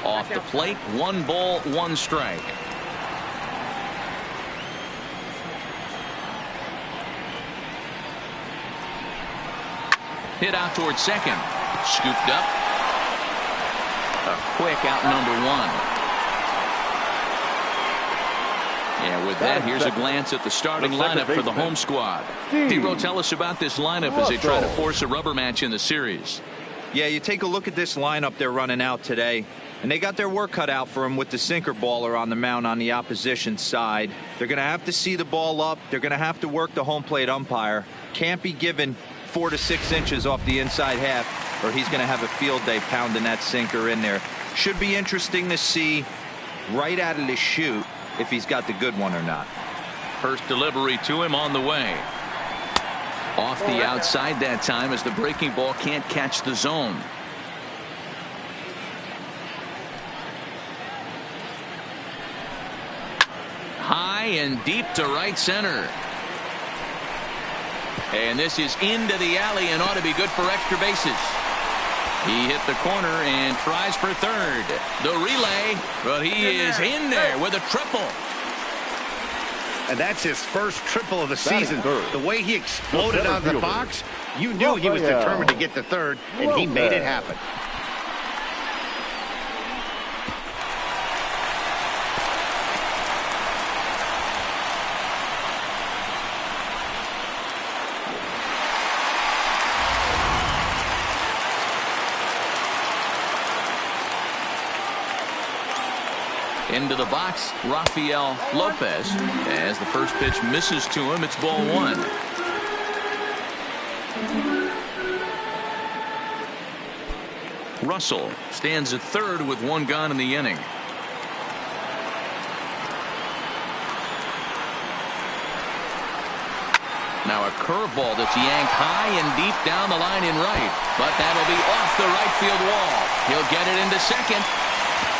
Off the plate, 1 ball, 1 strike. Hit out towards second. Scooped up. A quick out number 1. Yeah, with that, here's a glance at the starting lineup for the home squad. Hero, tell us about this lineup as they try to force a rubber match in the series. Yeah, you take a look at this lineup they're running out today, and they got their work cut out for them with the sinker baller on the mound on the opposition side. They're going to have to see the ball up. They're going to have to work the home plate umpire. Can't be given 4 to 6 inches off the inside half, or he's going to have a field day pounding that sinker in there. Should be interesting to see right out of the chute if he's got the good one or not. First delivery to him on the way. Off the outside that time as the breaking ball can't catch the zone. High and deep to right center. And this is into the alley and ought to be good for extra bases. He hit the corner and tries for third. The relay, but he is in there with a triple. And that's his first triple of the season. The way he exploded out of the box, you knew he was determined to get to third, and he made it happen. Into the box, Rafael Lopez. As the first pitch misses to him, it's ball 1. Russell stands at third with 1 gone in the inning. Now a curveball that's yanked high and deep down the line in right, but that'll be off the right field wall. He'll get it into second.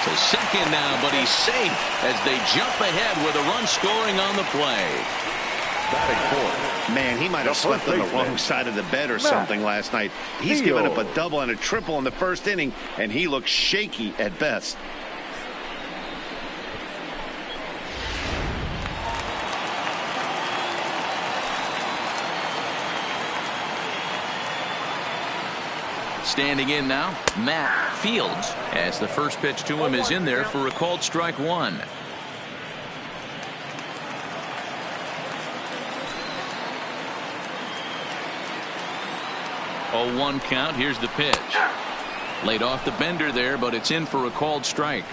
To second now, but he's safe as they jump ahead with a run scoring on the play. Man, he might have slept on the wrong side of the bed or something last night. He's given up a double and a triple in the first inning, and he looks shaky at best. Standing in now, Matt Fields, as the first pitch to him is in there for a called strike 1. Oh, 1 count. Here's the pitch. Laid off the bender there, but it's in for a called strike.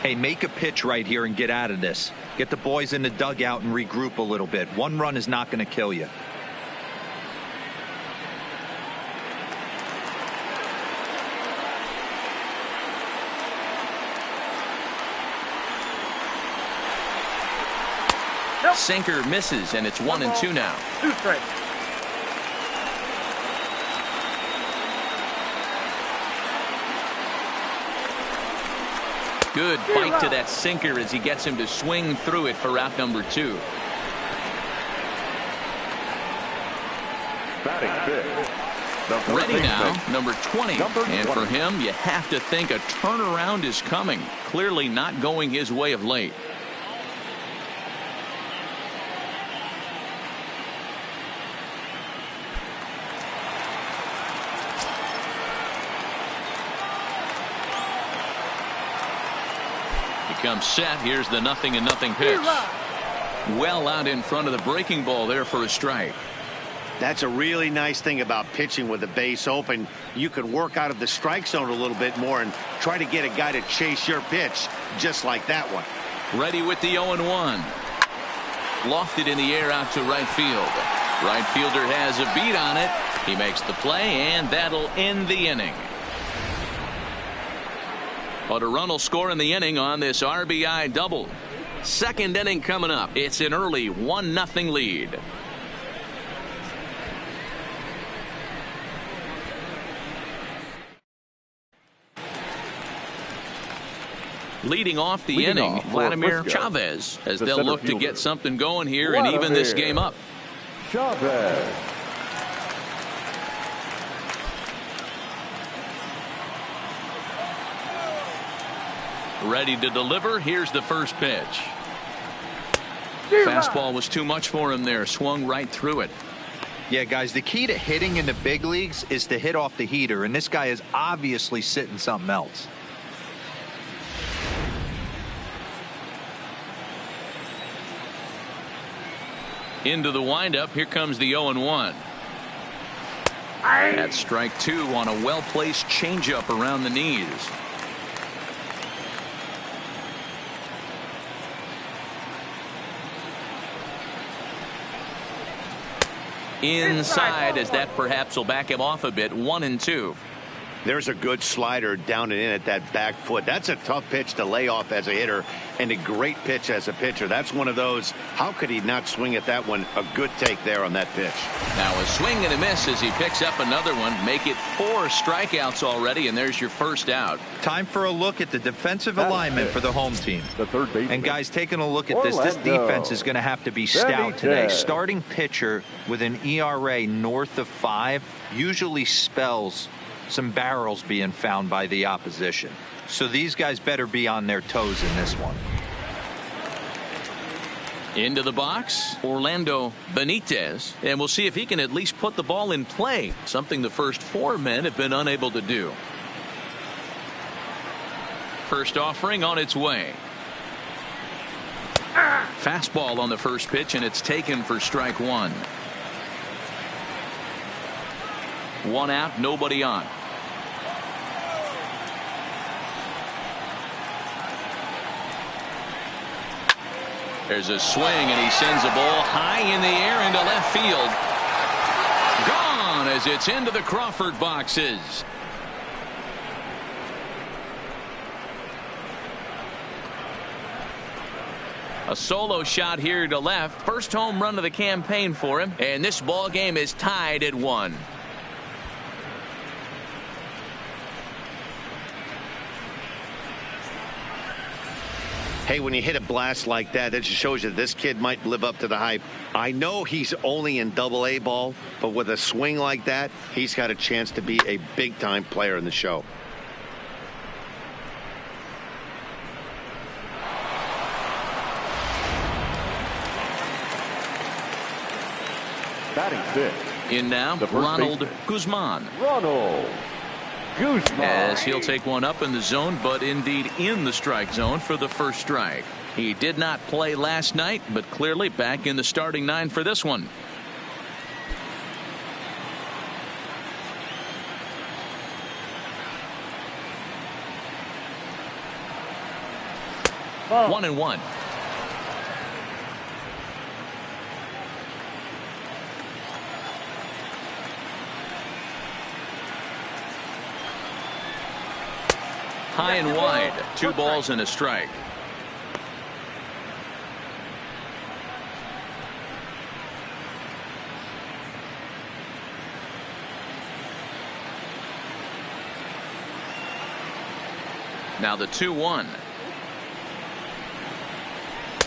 Hey, make a pitch right here and get out of this. Get the boys in the dugout and regroup a little bit. 1 run is not going to kill you. Sinker misses, and it's 1-2 now. 2 strikes. Good bite to that sinker as he gets him to swing through it for out number 2. Ready now, number 20. And for him, you have to think a turnaround is coming. Clearly not going his way of late. Comes set. Here's the 0-0 pitch. Well out in front of the breaking ball there for a strike. That's a really nice thing about pitching with the base open. You can work out of the strike zone a little bit more and try to get a guy to chase your pitch just like that one. Ready with the 0-1. Lofted in the air out to right field. Right fielder has a beat on it. He makes the play, and that'll end the inning. But a run will score in the inning on this RBI double. Second inning coming up. It's an early 1-0 lead. Leading off the inning, Vladimir Chavez, as they'll look to get something going here and even this game up. Chavez. Ready to deliver. Here's the first pitch. Fastball was too much for him there. Swung right through it. Yeah, guys, the key to hitting in the big leagues is to hit off the heater, and this guy is obviously sitting something else. Into the windup. Here comes the 0-1. That's strike two on a well-placed changeup around the knees. Inside, as that perhaps will back him off a bit. 1-2. There's a good slider down and in at that back foot. That's a tough pitch to lay off as a hitter, and a great pitch as a pitcher. That's one of those, how could he not swing at that one? A good take there on that pitch. Now a swing and a miss as he picks up another one. Make it 4 strikeouts already, and there's your first out. Time for a look at the defensive alignment for the home team. The third baseman. And guys, taking a look at this defense is going to have to be stout today. Starting pitcher with an ERA north of 5 usually spells some barrels being found by the opposition. So these guys better be on their toes in this one. Into the box, Orlando Benitez, and we'll see if he can at least put the ball in play, something the first 4 men have been unable to do. First offering on its way. Fastball on the first pitch, and it's taken for strike one. 1 out, nobody on. There's a swing, and he sends a ball high in the air into left field. Gone as it's into the Crawford boxes. A solo shot here to left. First home run of the campaign for him, and this ball game is tied at 1. Hey, when you hit a blast like that, that just shows you this kid might live up to the hype. I know he's only in Double-A ball, but with a swing like that, he's got a chance to be a big-time player in the show. Batting fifth. In now, Ronald Guzman. Ronald Guzman. As he'll take one up in the zone, but indeed in the strike zone for the first strike. He did not play last night, but clearly back in the starting 9 for this one. Ball. 1-1. High and wide. 2 balls and a strike. Now the 2-1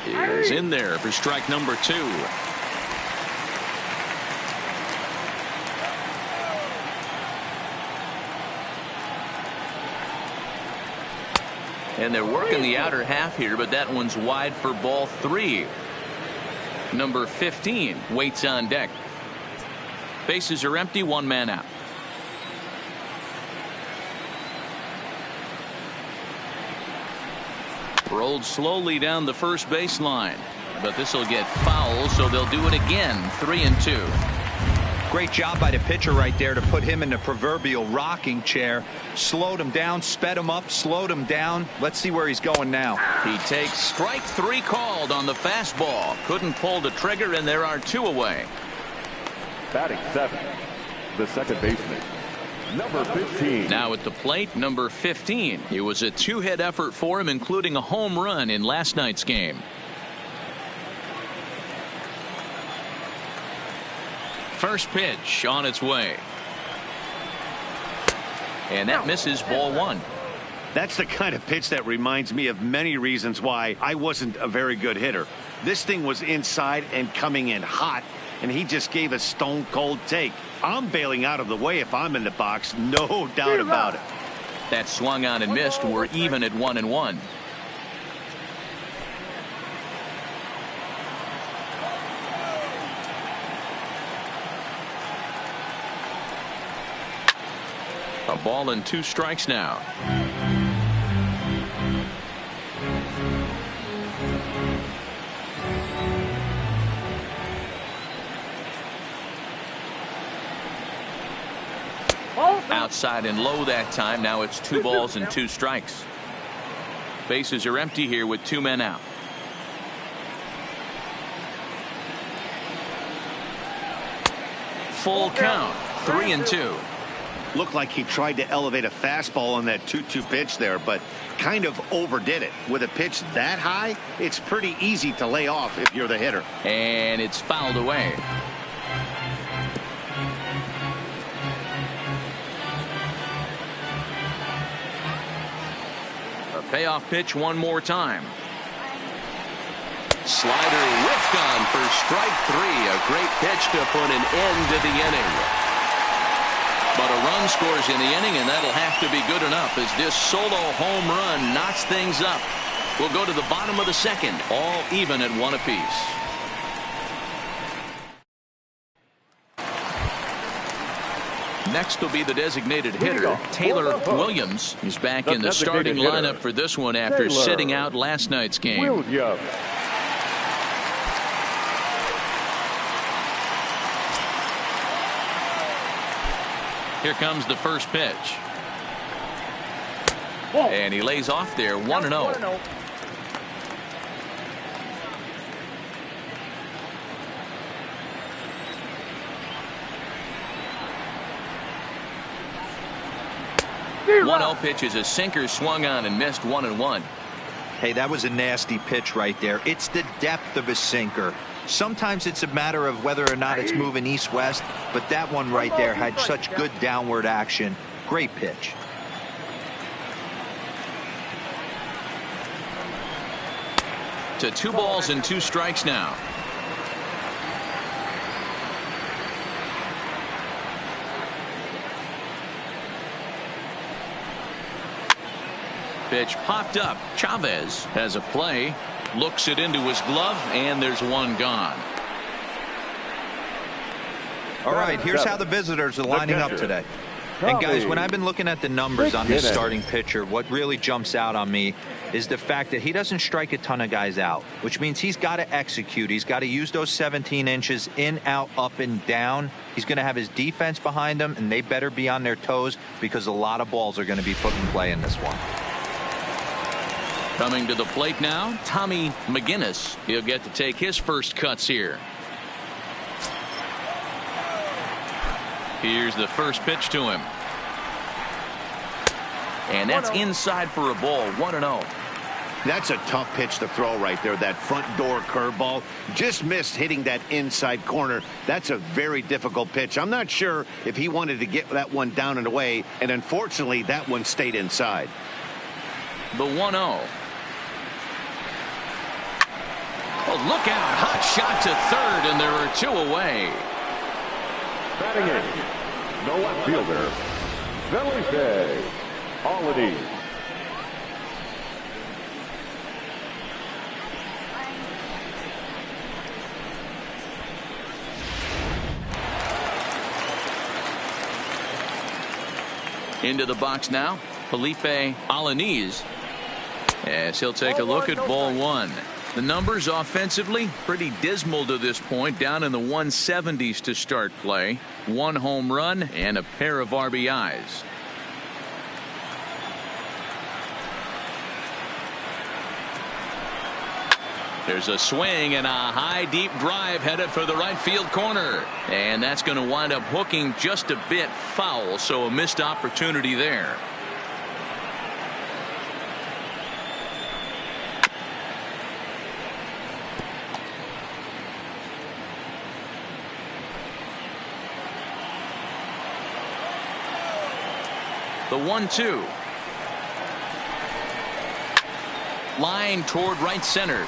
is in there for strike number 2. And they're working the outer half here, but that one's wide for ball 3. Number 15 waits on deck. Bases are empty, 1 man out. Rolled slowly down the first baseline, but this will get foul, so they'll do it again. 3-2. Great job by the pitcher right there to put him in the proverbial rocking chair. Slowed him down, sped him up, slowed him down. Let's see where he's going now. He takes strike 3 called on the fastball. Couldn't pull the trigger, and there are 2 away. Batting 7th, the second baseman, number 15. Now at the plate, number 15. It was a 2-hit effort for him, including a home run in last night's game. First pitch on its way. And that misses, ball 1. That's the kind of pitch that reminds me of many reasons why I wasn't a very good hitter. This thing was inside and coming in hot, and he just gave a stone cold take. I'm bailing out of the way if I'm in the box, no doubt about it. That swung on and missed. We're even at 1-1. A ball and 2 strikes now. Outside and low that time. Now it's 2 balls and 2 strikes. Bases are empty here with 2 men out. Full count. 3-2. Looked like he tried to elevate a fastball on that 2-2 pitch there, but kind of overdid it. With a pitch that high, it's pretty easy to lay off if you're the hitter. And it's fouled away. A payoff pitch one more time. Slider whiffed on for strike 3. A great pitch to put an end to the inning. But a run scores in the inning, and that'll have to be good enough as this solo home run knocks things up. We'll go to the bottom of the second, all even at 1 apiece. Next will be the designated hitter, Taylor Williams. He's back in the starting lineup for this one after sitting out last night's game. Here comes the first pitch. And he lays off there 1-0. The 1-0 pitch is a sinker swung on and missed 1-1. Hey, that was a nasty pitch right there. It's the depth of a sinker. Sometimes it's a matter of whether or not it's moving east-west, but that one right there had such good downward action. Great pitch. To 2 balls and 2 strikes now. Pitch popped up. Chavez has a play. Looks it into his glove, and there's 1 gone. All right, here's how the visitors are lining up today. And guys, when I've been looking at the numbers on this starting pitcher, what really jumps out on me is the fact that he doesn't strike a ton of guys out, which means he's got to execute. He's got to use those 17 inches in, out, up, and down. He's going to have his defense behind him, and they better be on their toes because a lot of balls are going to be put in play in this one. Coming to the plate now, Tommy McGinnis. He'll get to take his first cuts here. Here's the first pitch to him. And that's inside for a ball. 1-0. That's a tough pitch to throw right there. That front door curveball just missed hitting that inside corner. That's a very difficult pitch. I'm not sure if he wanted to get that one down and away, and unfortunately that one stayed inside. The 1-0. Oh, look out. Hot shot to third, and there are 2 away. Batting in, no outfielder, Felipe Alani. Into the box now, Felipe Alanis, as he'll take a look at ball 1. The numbers offensively pretty dismal to this point, down in the 170s to start play. 1 home run and a pair of RBIs. There's a swing and a high deep drive headed for the right field corner, and that's going to wind up hooking just a bit foul, so a missed opportunity there. The 1-2. Line toward right center.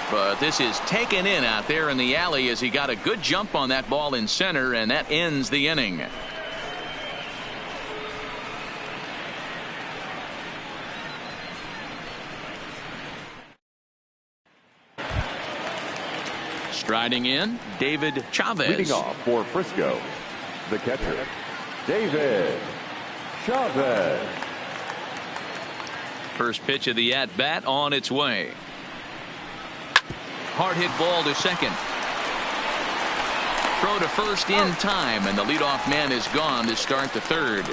But this is taken in out there in the alley as he got a good jump on that ball in center, and that ends the inning. Striding in, David Chavez. Leading off for Frisco, the catcher, David Chavez. First pitch of the at-bat on its way. Hard hit ball to second. Throw to first in time, and the leadoff man is gone to start the third.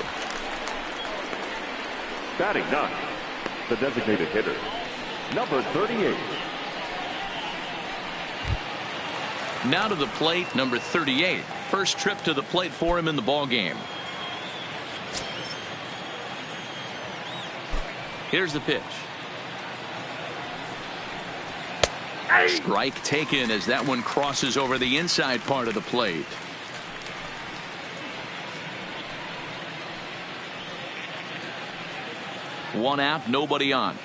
Batting ninth, the designated hitter, number 38. Now to the plate, number 38. First trip to the plate for him in the ball game. Here's the pitch. Strike taken as that one crosses over the inside part of the plate. One out, nobody on.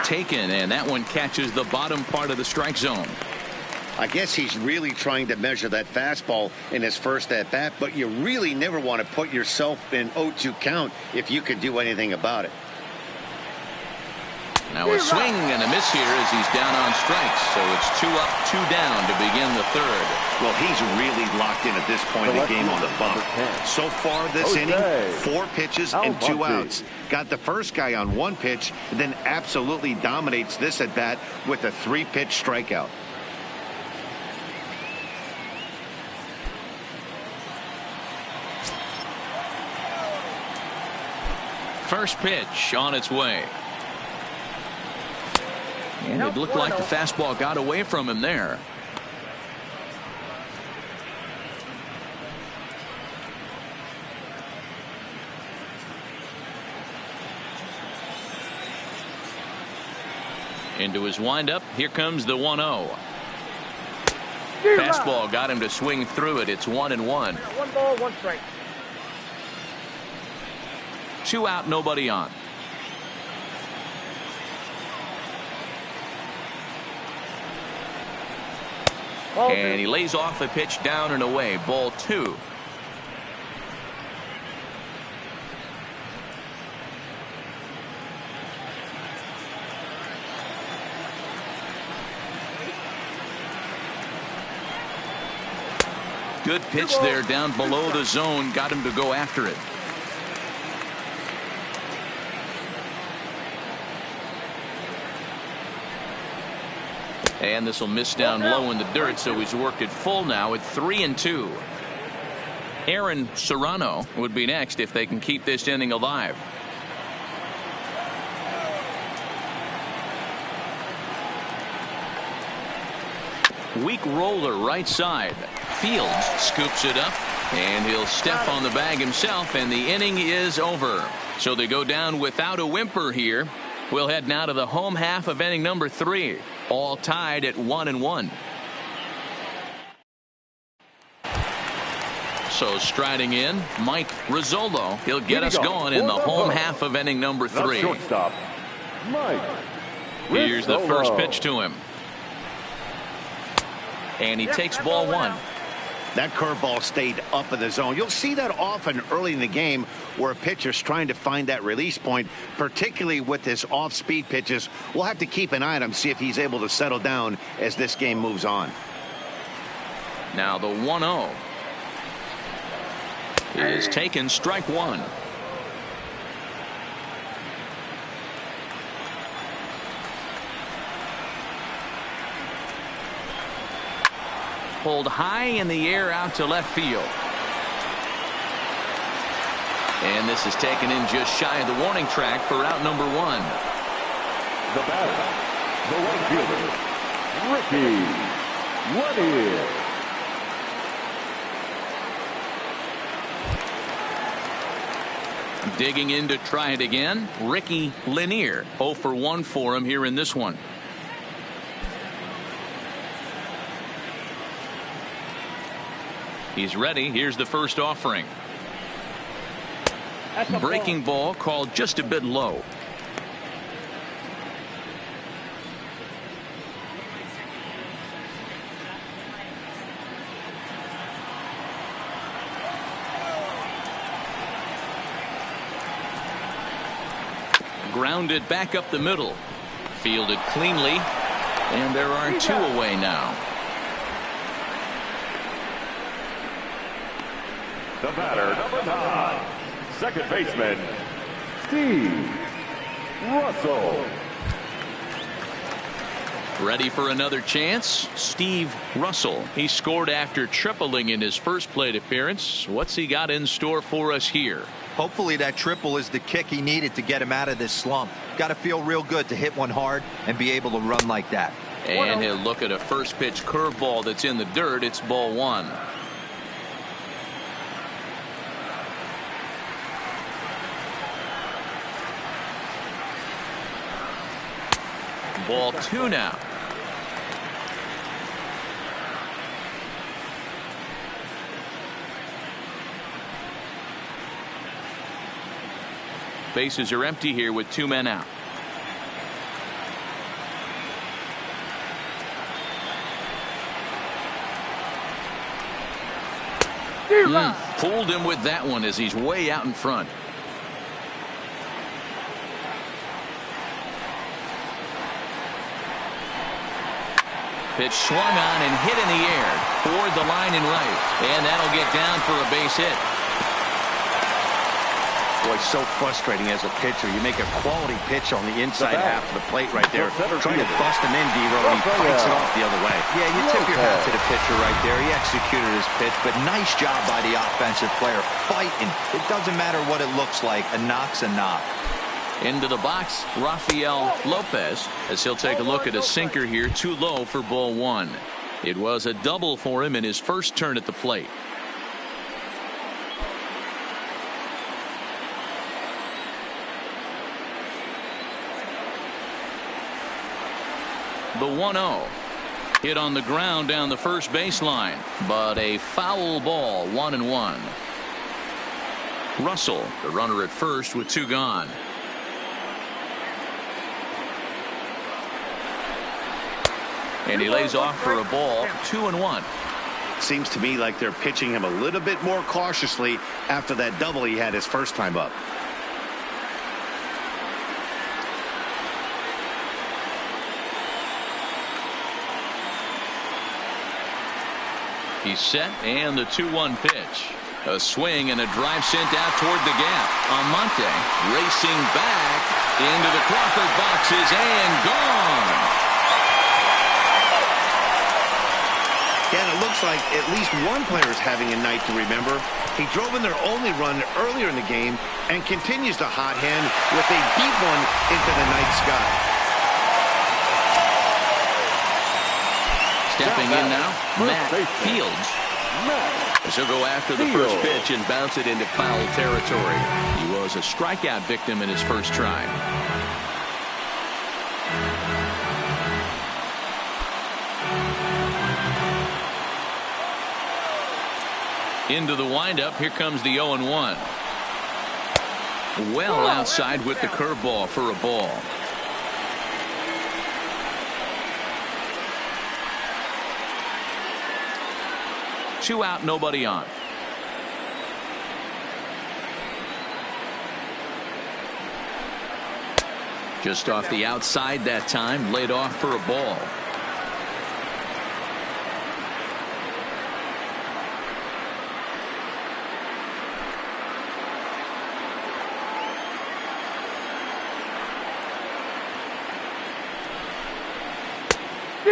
Taken, and that one catches the bottom part of the strike zone. I guess he's really trying to measure that fastball in his first at bat, but you really never want to put yourself in 0-2 count if you could do anything about it. Now a swing and a miss here as he's down on strikes, so it's 2 up, 2 down to begin the third. Well, he's really locked in at this point in the game on the bump. So far this inning, 4 pitches and 2 outs. Got the first guy on 1 pitch, and then absolutely dominates this at bat with a 3-pitch strikeout. First pitch on its way. And it looked like the fastball got away from him there. Into his windup. Here comes the 1-0. Fastball got him to swing through it. It's 1-1. 1 ball, 1 strike. 2 out, nobody on. And he lays off a pitch down and away. Ball 2. Good pitch there down below the zone. Got him to go after it. And this will miss down low in the dirt, so he's worked it full now at 3-2. Aaron Serrano would be next if they can keep this inning alive. Weak roller right side. Fields scoops it up, and he'll step on the bag himself, and the inning is over. So they go down without a whimper here. We'll head now to the home half of inning number 3. All tied at 1-1. So striding in, Mike Rizzolo. He'll get us going in the home half of inning number 3. Shortstop, Mike. Here's the first pitch to him. And he takes ball 1. That curveball stayed up in the zone. You'll see that often early in the game where a pitcher's trying to find that release point, particularly with his off-speed pitches. We'll have to keep an eye on him, see if he's able to settle down as this game moves on. Now the 1-0 is taken, strike 1. Pulled high in the air out to left field. And this is taken in just shy of the warning track for out number 1. The batter, the right fielder, Ricky Lanier. Digging in to try it again, Ricky Lanier. 0 for 1 for him here in this one. He's ready. Here's the first offering. Breaking ball called just a bit low. Grounded back up the middle. Fielded cleanly. And there are 2 away now. The batter, number 9, second baseman, Steve Russell. Ready for another chance? Steve Russell. He scored after tripling in his first plate appearance. What's he got in store for us here? Hopefully that triple is the kick he needed to get him out of this slump. Got to feel real good to hit one hard and be able to run like that. And he'll look at a first pitch curveball that's in the dirt. It's ball 1. Ball 2 now. Bases are empty here with 2 men out. Fooled him with that one as he's way out in front. Pitch swung on and hit in the air toward the line in right, and that'll get down for a base hit. Boy, so frustrating as a pitcher. You make a quality pitch on the inside half of the plate right there. Trying to bust him in, D-Row, and he fights it off the other way. Yeah, you tip your hat to the pitcher right there. He executed his pitch, but nice job by the offensive player fighting. It doesn't matter what it looks like. A knock's a knock. Into the box, Rafael Lopez, as he'll take a look at a sinker here, too low for ball 1. It was a double for him in his first turn at the plate. The 1-0 hit on the ground down the first baseline, but a foul ball. 1-1. Russell, the runner at first with 2 gone. And he lays off for a ball. 2-1. Seems to me like they're pitching him a little bit more cautiously after that double he had his first time up. He's set, and the 2-1 pitch. A swing and a drive sent out toward the gap. Almonte racing back into the Crawford boxes and gone. Yeah, and it looks like at least one player is having a night to remember. He drove in their only run earlier in the game and continues to hot hand with a deep one into the night sky. Stepping in now, Matt Fields. As he'll go after the first pitch and bounce it into foul territory. He was a strikeout victim in his first try. Into the windup. Here comes the 0-1. Well outside with the curveball for a ball. Two out, nobody on. Just off the outside that time, laid off for a ball.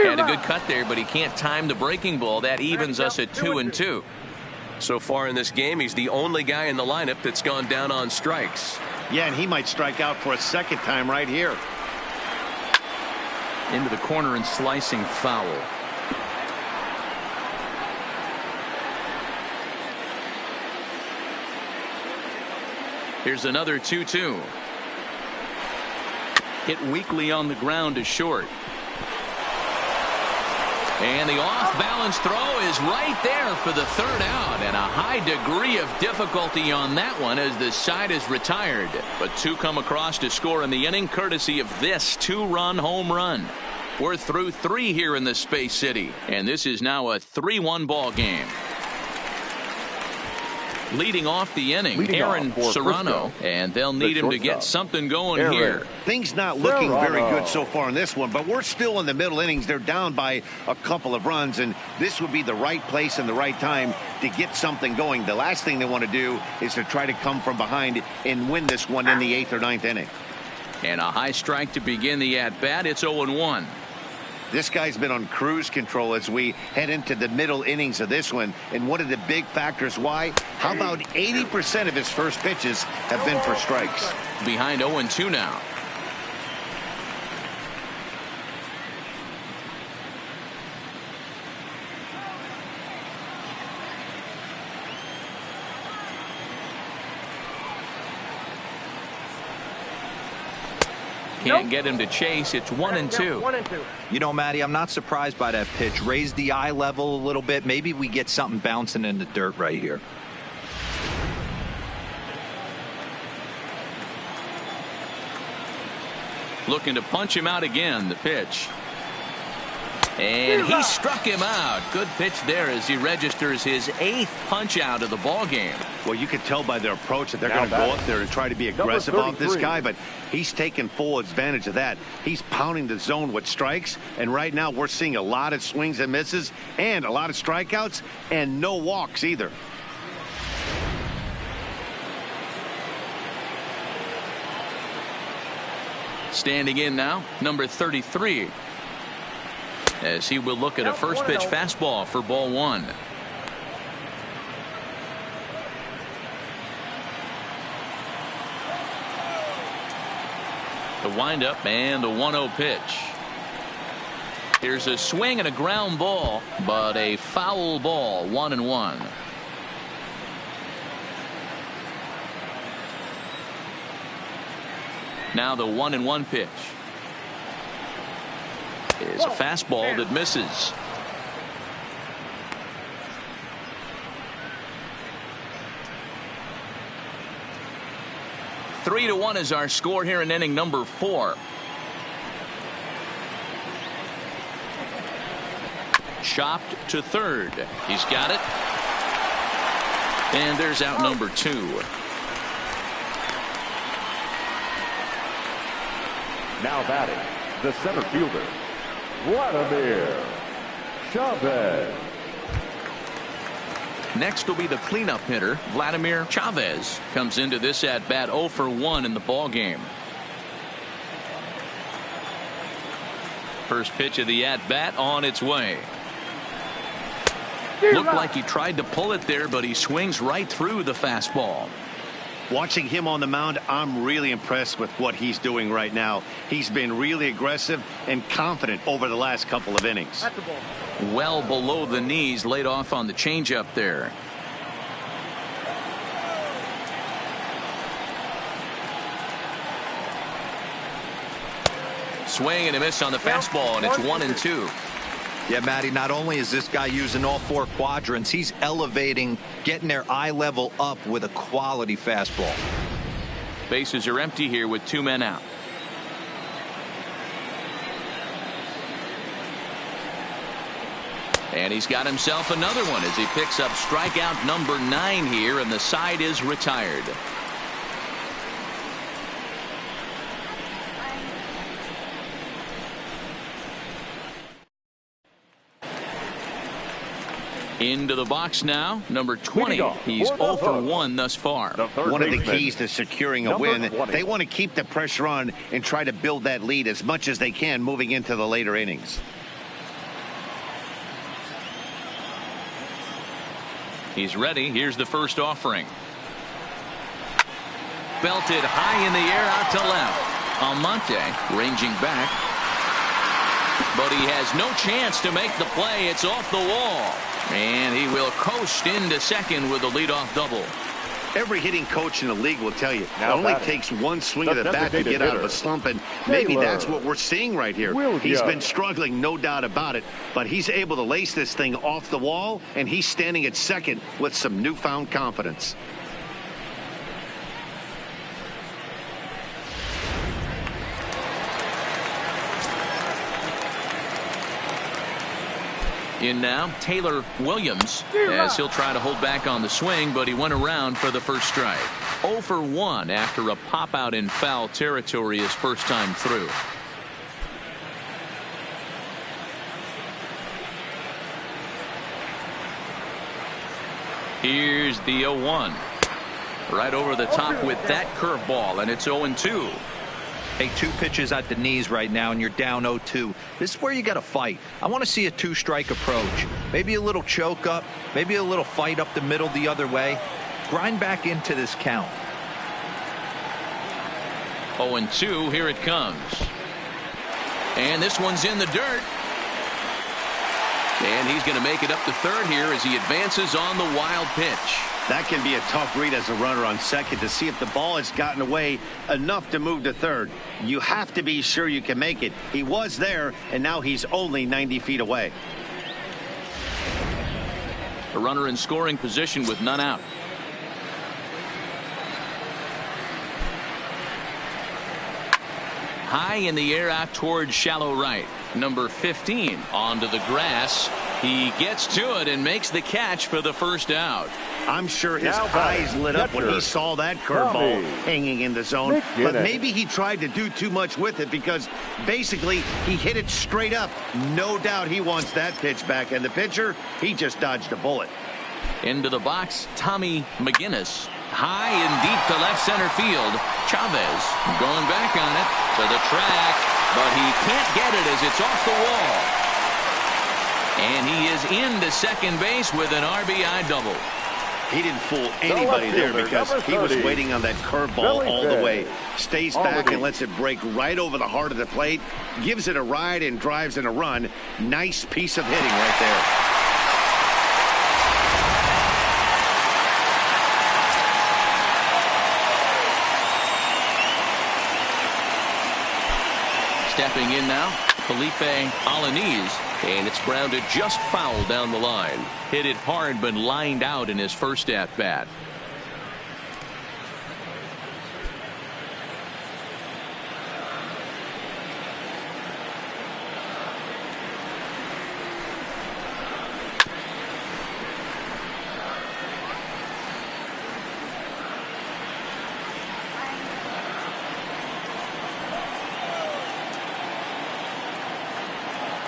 Had a good cut there, but he can't time the breaking ball. That evens us at 2-2. So far in this game, he's the only guy in the lineup that's gone down on strikes. Yeah, and he might strike out for a second time right here. Into the corner and slicing foul. Here's another 2-2. Hit weakly on the ground to short. And the off-balance throw is right there for the third out, and a high degree of difficulty on that one as the side is retired. But two come across to score in the inning courtesy of this two-run home run. We're through three here in the Space City, and this is now a 3-1 ball game. Leading off the inning, Leading Aaron off for Serrano, Frisco, and they'll need him to get something going Aaron here. Things not looking very Serrano. good so far in this one, but we're still in the middle innings. They're down by a couple of runs, and this would be the right place and the right time to get something going. The last thing they want to do is to try to come from behind and win this one in the 8th or 9th inning. And a high strike to begin the at-bat. It's 0-1. This guy's been on cruise control as we head into the middle innings of this one. And one of the big factors why, how about 80% of his first pitches have been for strikes? Behind 0-2 now. Can't get him to chase. It's 1-2. You know, Matty, I'm not surprised by that pitch. Raise the eye level a little bit. Maybe we get something bouncing in the dirt right here. Looking to punch him out again. The pitch. And he struck him out. Good pitch there as he registers his 8th punch out of the ball game. Well, you can tell by their approach that they're Now going to go up there and try to be aggressive Number off this 33. guy, but he's taking full advantage of that. He's pounding the zone with strikes, and right now we're seeing a lot of swings and misses and a lot of strikeouts and no walks either. Standing in now, number 33. As he will look at a first pitch fastball for ball 1. The windup and the 1-0 pitch. Here's a swing and a ground ball, but a foul ball, 1-1. Now the 1-1 pitch is a fastball that misses. Three to 1 is our score here in inning number 4. Chopped to third. He's got it. And there's out number 2. Now batting, the center fielder, Vladimir Chavez. Next will be the cleanup hitter, Vladimir Chavez. Comes into this at bat 0 for 1 in the ball game. First pitch of the at bat on its way. Looked like he tried to pull it there, but he swings right through the fastball. Watching him on the mound, I'm really impressed with what he's doing right now. He's been really aggressive and confident over the last couple of innings. Well below the knees, laid off on the changeup there. Swing and a miss on the fastball, and it's 1-2. Yeah, Matty, not only is this guy using all 4 quadrants, he's elevating, getting their eye level up with a quality fastball. Bases are empty here with 2 men out. And he's got himself another one as he picks up strikeout number 9 here, and the side is retired. Into the box now, number 20. He's 0 for 1 thus far. One of the keys to securing a number win, 20. they want to keep the pressure on and try to build that lead as much as they can moving into the later innings. He's ready. Here's the first offering. Belted high in the air out to left. Almonte ranging back. But he has no chance to make the play. It's off the wall. And he will coast into second with a leadoff double. Every hitting coach in the league will tell you it Now only batting, takes one swing of the the bat to get designated out of a hitter, slump, and maybe Taylor that's what we're seeing right here. He's been struggling, no doubt about it, but he's able to lace this thing off the wall, and he's standing at second with some newfound confidence. In now, Taylor Williams, as he'll try to hold back on the swing, but he went around for the first strike. 0 for 1 after a pop out in foul territory his first time through. Here's the 0-1. Right over the top with that curveball, and it's 0-2. Hey, 2 pitches at the knees right now, and you're down 0-2. This is where you got to fight. I want to see a 2-strike approach. Maybe a little choke up, maybe a little fight up the middle the other way. Grind back into this count. 0-2, here it comes. And this one's in the dirt. And he's going to make it up to third here as he advances on the wild pitch. That can be a tough read as a runner on second to see if the ball has gotten away enough to move to third. You have to be sure you can make it. He was there, and now he's only 90 feet away. A runner in scoring position with none out. High in the air out towards shallow right. Number 15 onto the grass. He gets to it and makes the catch for the first out. I'm sure his eyes lit up when he saw that curveball hanging in the zone. But maybe he tried to do too much with it because basically he hit it straight up. No doubt he wants that pitch back. And the pitcher, he just dodged a bullet. Into the box, Tommy McGinnis. High and deep to left center field. Chavez going back on it to the track, but he can't get it as it's off the wall. And he is into second base with an RBI double. He didn't fool anybody there because he was waiting on that curveball all the way. Stays back and lets it break right over the heart of the plate. Gives it a ride and drives in a run. Nice piece of hitting right there. Stepping in now, Felipe Alaniz, and it's grounded just foul down the line. Hit it hard but lined out in his first at bat.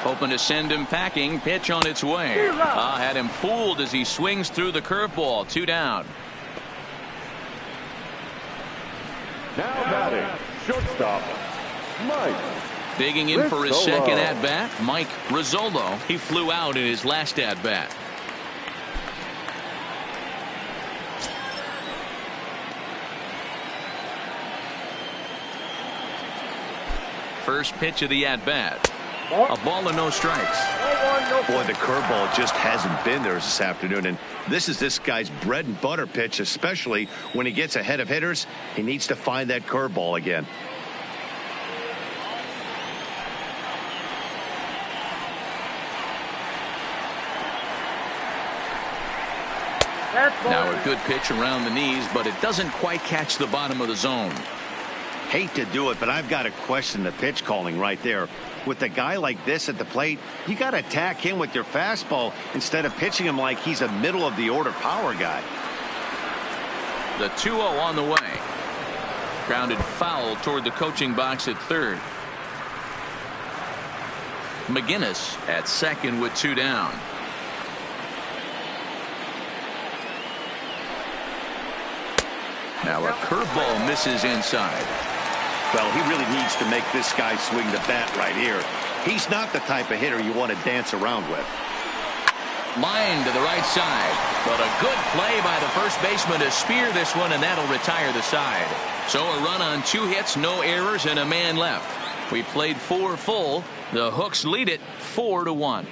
Hoping to send him packing. Pitch on its way. Had him fooled as he swings through the curveball. 2 down. Now batting, shortstop, Mike. Digging in for his second at bat, Mike Rizzolo. He flew out in his last at bat. First pitch of the at bat. A ball and no strikes. Boy, the curveball just hasn't been there this afternoon, and this is this guy's bread and butter pitch, especially when he gets ahead of hitters. He needs to find that curveball again. Now a good pitch around the knees, but it doesn't quite catch the bottom of the zone. Hate to do it, but I've got to question the pitch calling right there. With a guy like this at the plate, you got to attack him with your fastball instead of pitching him like he's a middle of the order power guy. The 2-0 on the way. Grounded foul toward the coaching box at third. McGinnis at second with 2 down. Now a curveball misses inside. Well, he really needs to make this guy swing the bat right here. He's not the type of hitter you want to dance around with. Line to the right side, but a good play by the first baseman to spear this one, and that'll retire the side. So a run on 2 hits, no errors, and a man left. We played 4 full. The Hooks lead it 4-1.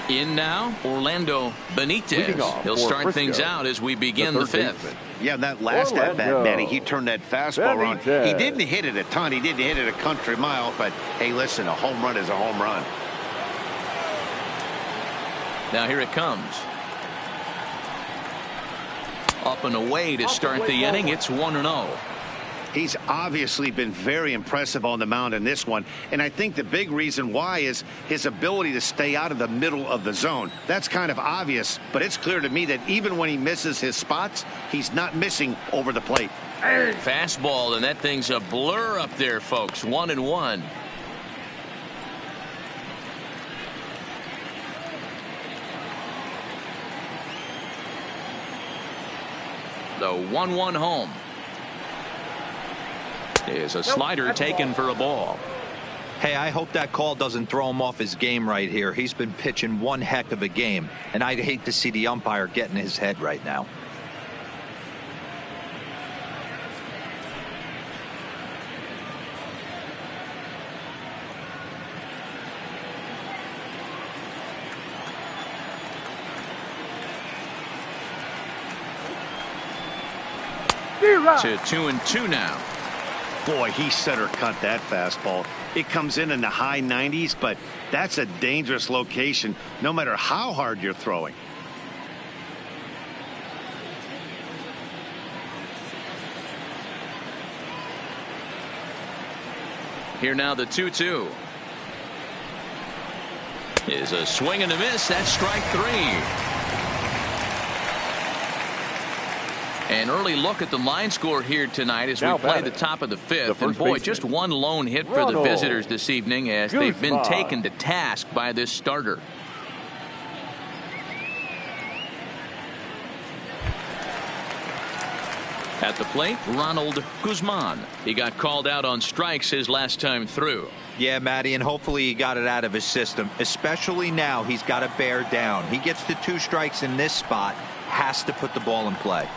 In now, Orlando Benitez. He'll start things out as we begin the 5th. Yeah, that last at bat, Manny, he turned that fastball around. He didn't hit it a ton. He didn't hit it a country mile. But, hey, listen, a home run is a home run. Now here it comes. Up and away to start the inning. It's 1-0. He's obviously been very impressive on the mound in this one, and I think the big reason why is his ability to stay out of the middle of the zone. That's kind of obvious, but it's clear to me that even when he misses his spots, he's not missing over the plate. Fastball, and that thing's a blur up there, folks. 1-1. The 1-1 home. Is a slider taken for a ball. Hey, I hope that call doesn't throw him off his game right here. He's been pitching one heck of a game, and I'd hate to see the umpire get in his head right now. To 2-2 now. Boy, he center cut that fastball. It comes in the high 90s, but that's a dangerous location no matter how hard you're throwing. Here now the 2-2. Is a swing and a miss. That's strike 3. An early look at the line score here tonight as we play the top of the fifth. And boy, just one lone hit for the visitors this evening as they've been taken to task by this starter. At the plate, Ronald Guzman. He got called out on strikes his last time through. Yeah, Matty, and hopefully he got it out of his system. Especially now, he's got to bear down. He gets the 2 strikes in this spot, has to put the ball in play.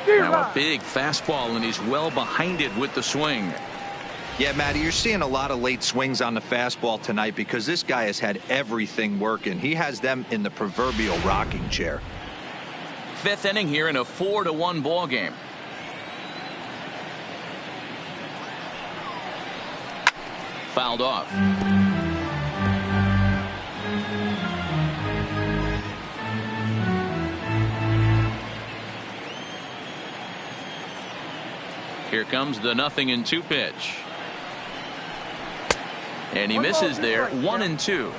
Now a big fastball, and he's well behind it with the swing. Yeah, Matty, you're seeing a lot of late swings on the fastball tonight because this guy has had everything working. He has them in the proverbial rocking chair. 5th inning here in a 4-1 ball game. Fouled off. Here comes the 0-2 pitch. And he misses there. 1-2.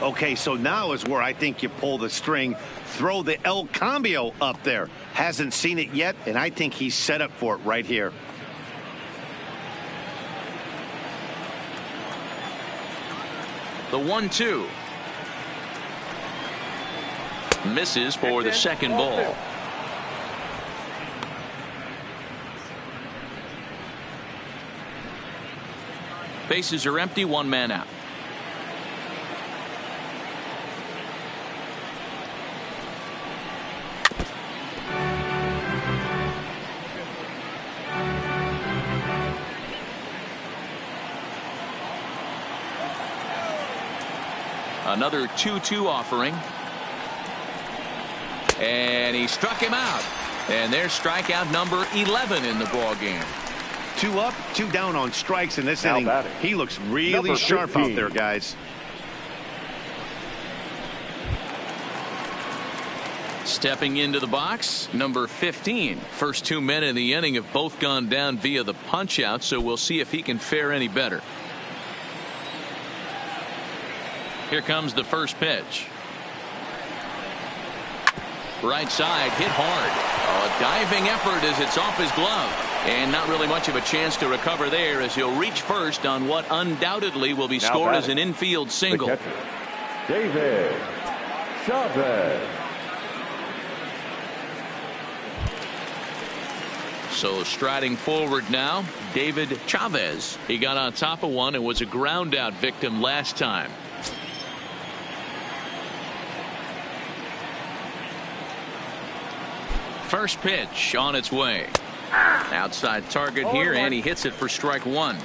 Okay, so now is where I think you pull the string, throw the El Cambio up there. Hasn't seen it yet, and I think he's set up for it right here. The 1-2. Misses for the second ball. Bases are empty, 1 man out. Another 2-2 offering. And he struck him out. And there's strikeout number 11 in the ball game. 2 up, 2 down on strikes in this inning. He looks really sharp out there, guys. Stepping into the box, number 15. First 2 men in the inning have both gone down via the punch out, so we'll see if he can fare any better. Here comes the first pitch. Right side, hit hard. A diving effort as it's off his glove. And not really much of a chance to recover there as he'll reach first on what undoubtedly will be scored as an infield single. The catcher, David Chavez. So striding forward now, David Chavez. He got on top of one and was a ground out victim last time. First pitch on its way. Outside target here, and he hits it for strike 1.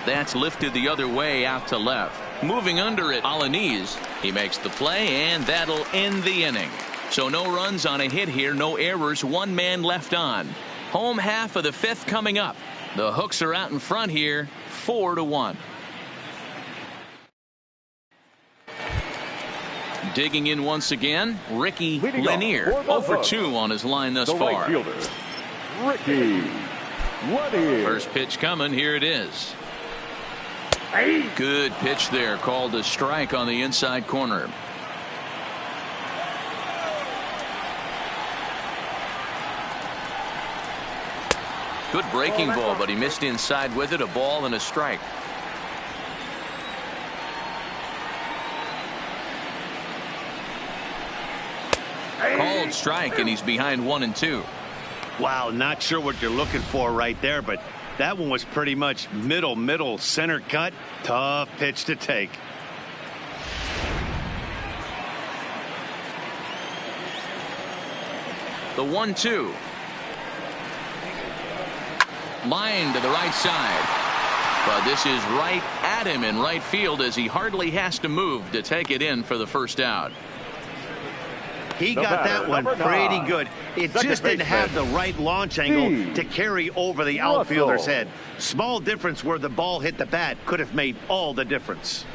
That's lifted the other way out to left. Moving under it, Alanis. He makes the play, and that'll end the inning. So no runs on a hit here, no errors, 1 man left on. Home half of the 5th coming up. The Hooks are out in front here, 4-1. Digging in once again, Ricky Leading Lanier. off for 0 the for Bucks, 2 on his line thus the far. right fielder, Ricky Lanier. First pitch coming. Here it is. Good pitch there. Called a strike on the inside corner. Good breaking ball, but he missed inside with it. A ball and a strike. Called strike, and he's behind 1-2. Wow, not sure what you're looking for right there, but that one was pretty much middle center cut. Tough pitch to take. The 1-2. Line to the right side. But this is right at him in right field as he hardly has to move to take it in for the first out. He got that one pretty good. It just didn't have the right launch angle to carry over the outfielder's head. Small difference where the ball hit the bat could have made all the difference.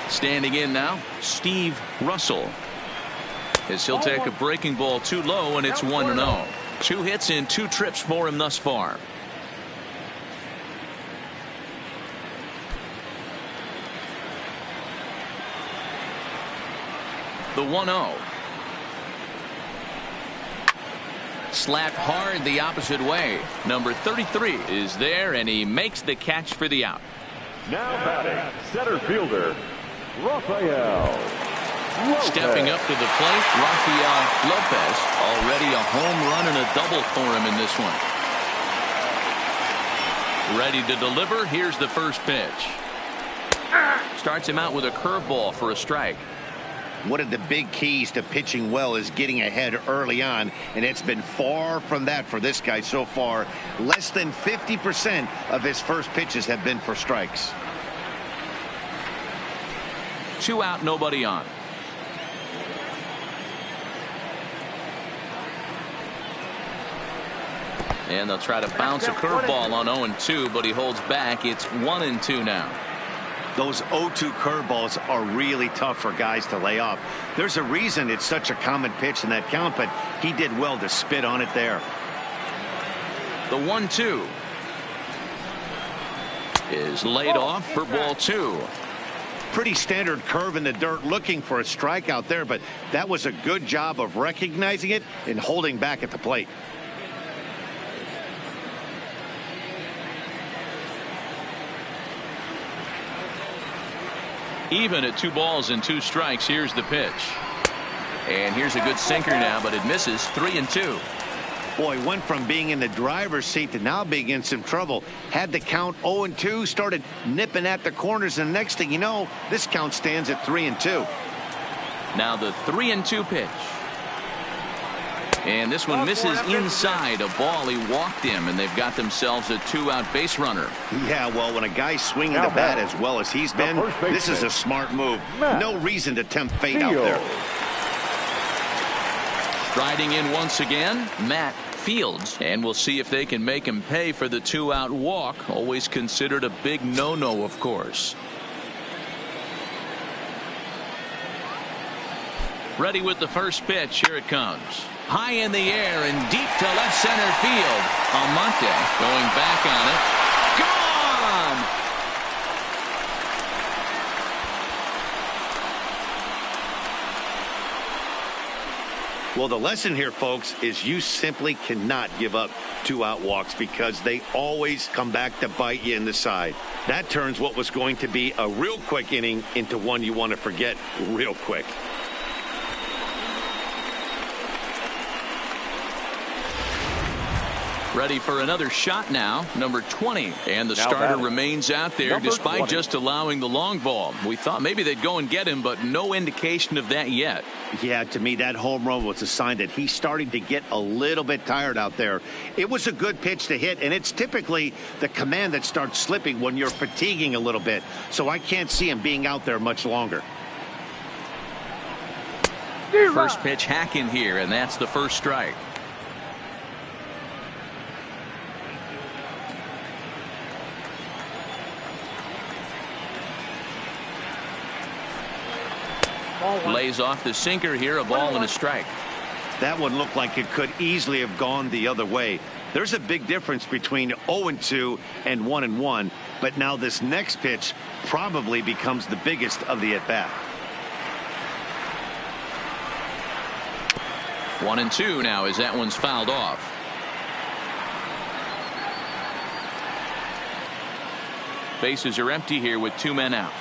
Standing in now, Steve Russell. As he'll take a breaking ball too low, and it's 1-0. 2 hits in 2 trips for him thus far. The 1-0. Slapped hard the opposite way. Number 33 is there, and he makes the catch for the out. Now batting, center fielder, Rafael. Stepping up to the plate, Rafael Lopez. Already a home run and a double for him in this one. Ready to deliver. Here's the first pitch. Starts him out with a curveball for a strike. One of the big keys to pitching well is getting ahead early on, and it's been far from that for this guy so far. Less than 50% of his first pitches have been for strikes. 2 out, nobody on. And they'll try to bounce a curveball on 0-2, but he holds back. It's 1-2 now. Those 0-2 curveballs are really tough for guys to lay off. There's a reason it's such a common pitch in that count, but he did well to spit on it there. The 1-2 is laid off for ball 2. Pretty standard curve in the dirt, looking for a strikeout there, but that was a good job of recognizing it and holding back at the plate. Even at 2 balls and 2 strikes. Here's the pitch. And here's a good sinker now, but it misses. 3-2. Boy, went from being in the driver's seat to now being in some trouble. Had the count 0-2, started nipping at the corners, and the next thing you know, this count stands at 3-2. Now the 3-2 pitch. And this one misses inside. A ball he walked him, and they've got themselves a 2-out base runner. Yeah, well, when a guy's swinging the bat as well as he's been, this is a smart move. No reason to tempt fate out there. Striding in once again, Matt Fields, and we'll see if they can make him pay for the 2-out walk. Always considered a big no-no, of course. Ready with the first pitch. Here it comes. High in the air and deep to left center field. Almonte going back on it. Gone! Well, the lesson here, folks, is you simply cannot give up 2-out walks because they always come back to bite you in the side. That turns what was going to be a real quick inning into one you want to forget real quick. Ready for another shot now, number 20. And the starter remains out there despite just allowing the long ball. We thought maybe they'd go and get him, but no indication of that yet. Yeah, to me, that home run was a sign that he's starting to get a little bit tired out there. It was a good pitch to hit, and it's typically the command that starts slipping when you're fatiguing a little bit. So I can't see him being out there much longer. First pitch hacking here, and that's the first strike. Lays off the sinker here, a ball and a strike. That one looked like it could easily have gone the other way. There's a big difference between 0-2 and 1-1, but now this next pitch probably becomes the biggest of the at-bat. 1-2 now as that one's fouled off. Bases are empty here with 2 men out.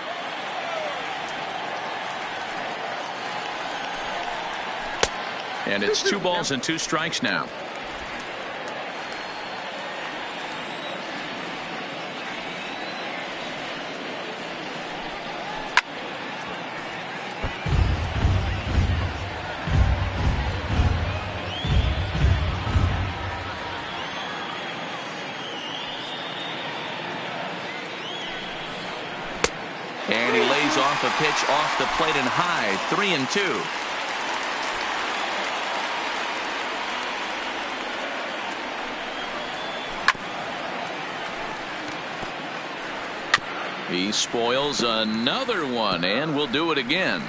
And it's 2 balls and 2 strikes now. And he lays off a pitch off the plate and high. 3-2. He spoils another one and will do it again.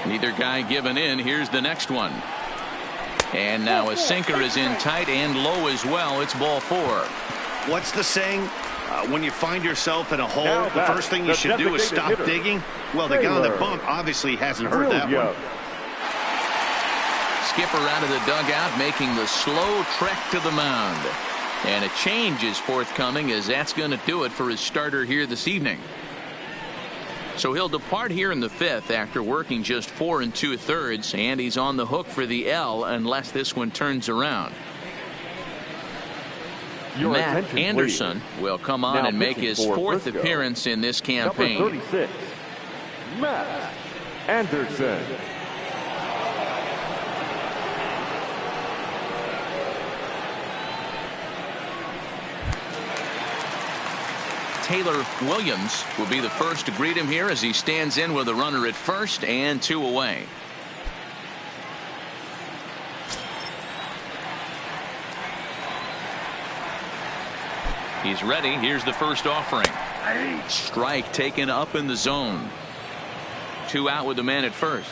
Neither guy giving in. Here's the next one. And now a sinker is in tight and low as well. It's ball 4. What's the saying? When you find yourself in a hole, Now the first thing you should do is stop hitter. digging. Well, the guy on the bump obviously hasn't heard that one. Skipper out of the dugout making the slow trek to the mound. And a change is forthcoming as that's going to do it for his starter here this evening. So he'll depart here in the 5th after working just 4 2/3, and he's on the hook for the L unless this one turns around. Your Matt attention, Anderson will come on Now and make pitching his for 4th Frisco. appearance in this campaign. Number 36, Matt Anderson. Taylor Williams will be the first to greet him here as he stands in with a runner at first and 2 away. He's ready. Here's the first offering. Strike taken up in the zone. 2 out with the man at first.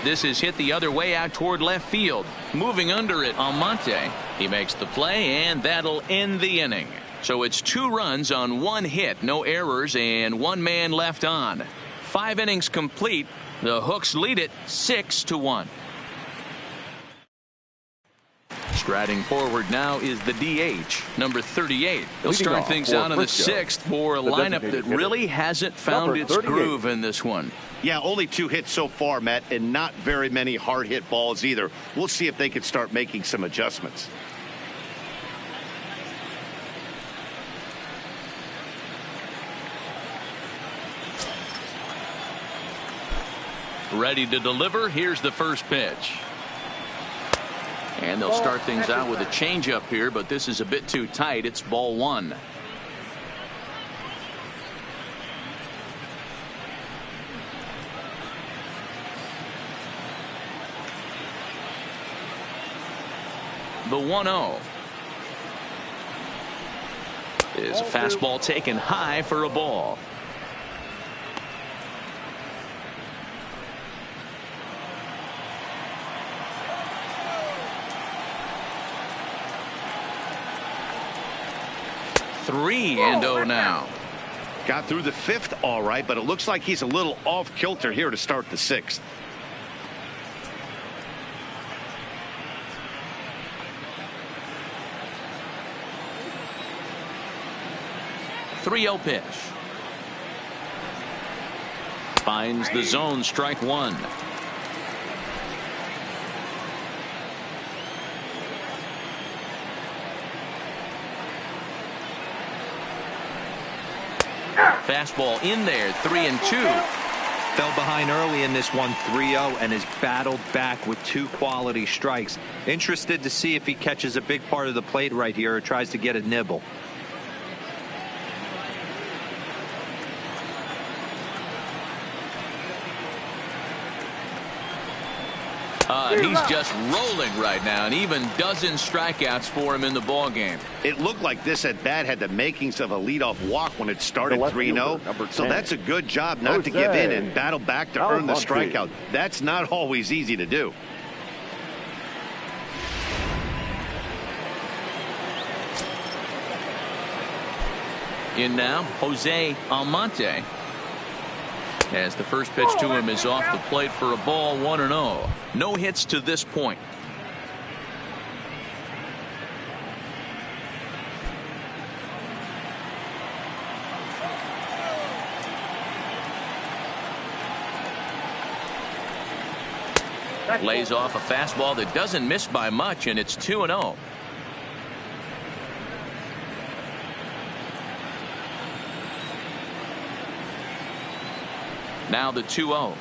This is hit the other way out toward left field. Moving under it, Almonte. He makes the play, and that'll end the inning. So it's 2 runs on 1 hit, no errors, and 1 man left on. 5 innings complete. The Hooks lead it 6-1. Striding forward now is the DH, number 38. He'll Leading start off things for out in the Frisco, 6th for a the lineup designated that hitter, really hasn't found number its 38. groove in this one. Yeah, only 2 hits so far, Matt, and not very many hard hit balls either. We'll see if they can start making some adjustments. Ready to deliver. Here's the first pitch. And they'll start things out with a changeup here, but this is a bit too tight. It's ball 1. The 1-0 is a fastball taken high for a ball. Three and 0 now. Got through the 5th all right, but it looks like he's a little off kilter here to start the 6th. .30 pitch. Finds the zone, strike 1. Fastball in there, 3-2. Fell behind early in this one, 3-0, and has battled back with 2 quality strikes. Interested to see if he catches a big part of the plate right here or tries to get a nibble. He's just rolling right now, and even dozen strikeouts for him in the ball game. It looked like this at bat had the makings of a leadoff walk when it started 3-0. So that's a good job not to give in and battle back to earn the strikeout. That's not always easy to do. In now, Jose Almonte. As the first pitch to him is off the plate for a ball, 1-0. No hits to this point. Lays off a fastball that doesn't miss by much, and it's 2-0. Now the 2-0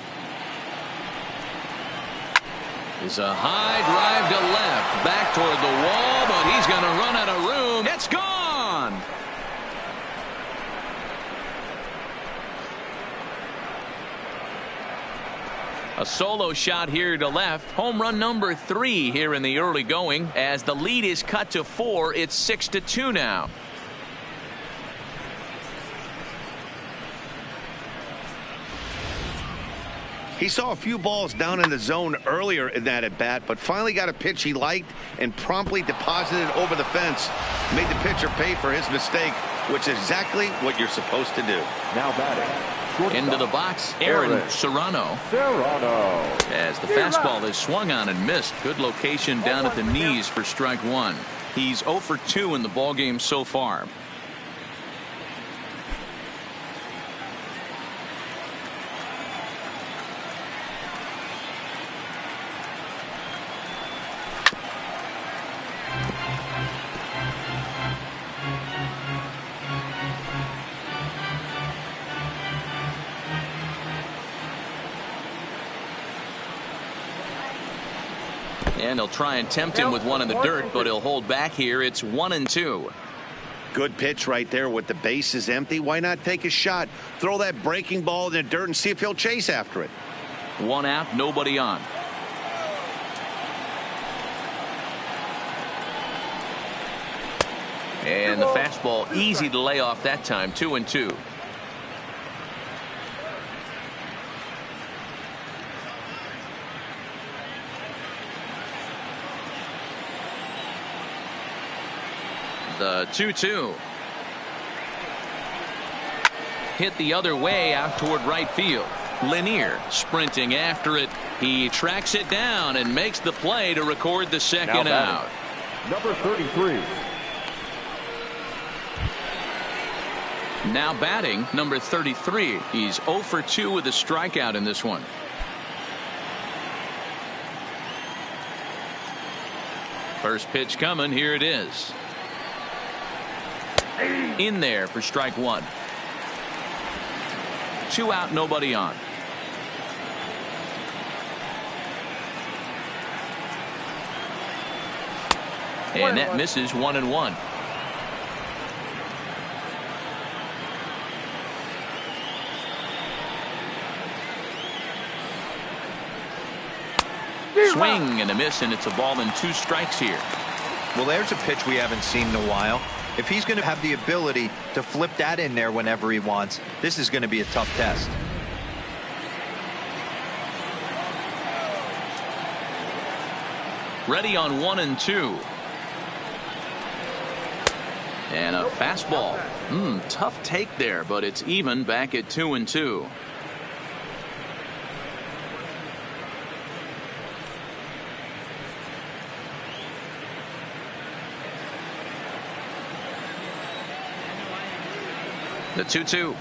is a high drive to left, back toward the wall, but he's going to run out of room. It's gone. A solo shot here to left. Home run number 3 here in the early going. As the lead is cut to 4, it's 6-2 now. He saw a few balls down in the zone earlier in that at bat, but finally got a pitch he liked and promptly deposited over the fence. Made the pitcher pay for his mistake, which is exactly what you're supposed to do. Now batting. Into the box, Aaron Serrano. As the fastball is swung on and missed. Good location down at the knees for strike 1. He's 0 for 2 in the ballgame so far. And they'll try and tempt him with one in the dirt, but he'll hold back here. It's 1-2. Good pitch right there with the bases empty. Why not take a shot? Throw that breaking ball in the dirt and see if he'll chase after it. 1 out, nobody on. And the fastball easy to lay off that time. 2-2. The 2-2. Hit the other way out toward right field. Lanier sprinting after it. He tracks it down and makes the play to record the second out. Number 33. Now batting, number 33. He's 0 for 2 with a strikeout in this one. First pitch coming. Here it is. In there for strike 1. 2 out, nobody on. And that misses. 1-1. Swing and a miss, and it's a ball and 2 strikes here. Well, there's a pitch we haven't seen in a while. If he's going to have the ability to flip that in there whenever he wants, this is going to be a tough test. Ready on 1-2. And a fastball. Tough take there, but it's even back at 2-2. The 2-2.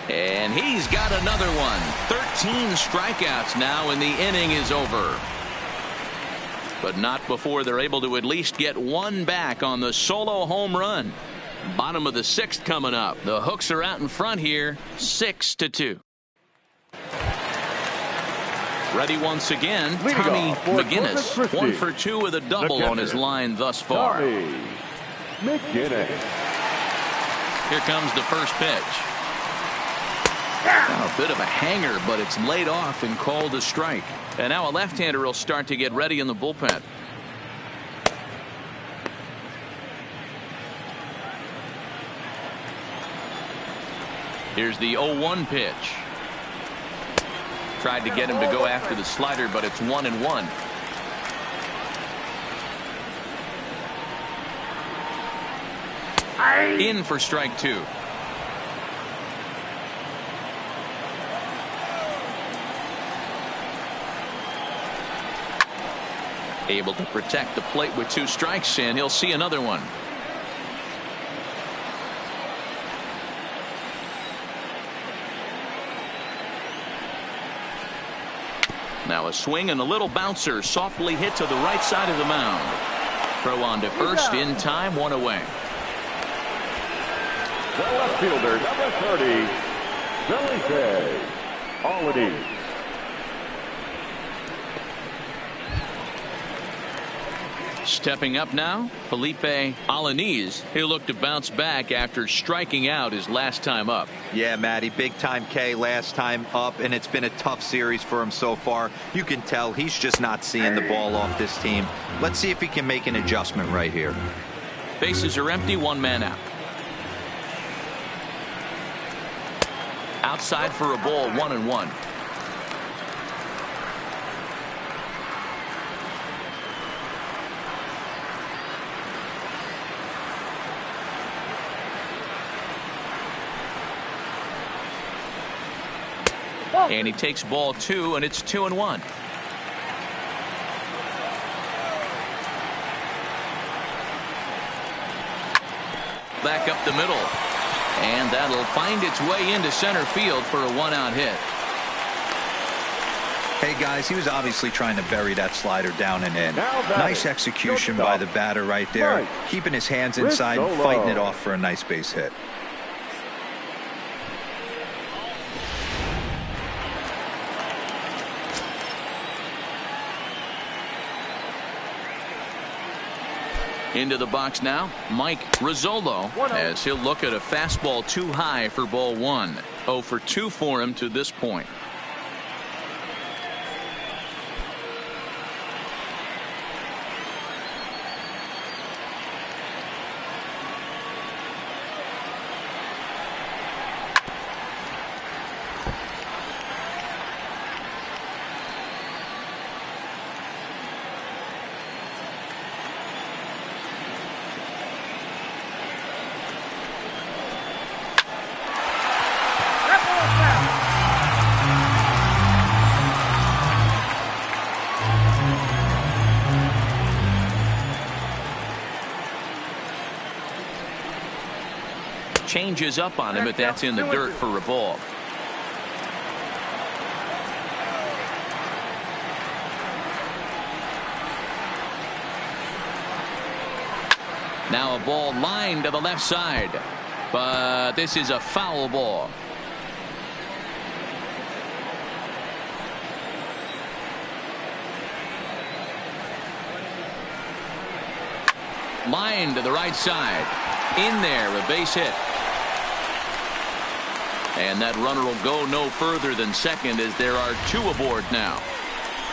And he's got another one. 13 strikeouts now, and the inning is over. But not before they're able to at least get one back on the solo home run. Bottom of the 6th coming up. The Hooks are out in front here, 6-2. Ready once again, Tommy McGinnis. 1 for 2 with a double on his line thus far. McGinnis. Here comes the first pitch. Now a bit of a hanger, but it's laid off and called a strike. And now a left-hander will start to get ready in the bullpen. Here's the 0-1 pitch. Tried to get him to go after the slider, but it's 1-1. In for strike 2. Able to protect the plate with 2 strikes, and he'll see another one. Now a swing and a little bouncer softly hit to the right side of the mound. Throw on to first in time, 1 away. The left fielder, number 30, Felipe Alaniz. Stepping up now, Felipe Alaniz. He'll look to bounce back after striking out his last time up. Yeah, Matty, big time K last time up, and it's been a tough series for him so far. You can tell he's just not seeing the ball off this team. Let's see if he can make an adjustment right here. Bases are empty, 1 man out. Outside for a ball, 1-1. And he takes ball 2, and it's 2-1. Back up the middle. And that'll find its way into center field for a 1-out hit. Hey, guys, he was obviously trying to bury that slider down and in. Nice execution by the batter right there. Keeping his hands inside and fighting it off for a nice base hit. Into the box now, Mike Rizzolo, as he'll look at a fastball too high for ball 1. 0 for 2 for him to this point. Changes up on him, but that's in the dirt for a ball. Now a ball lined to the left side, but this is a foul ball. Line to the right side. In there, a base hit. And that runner will go no further than second as there are 2 aboard now.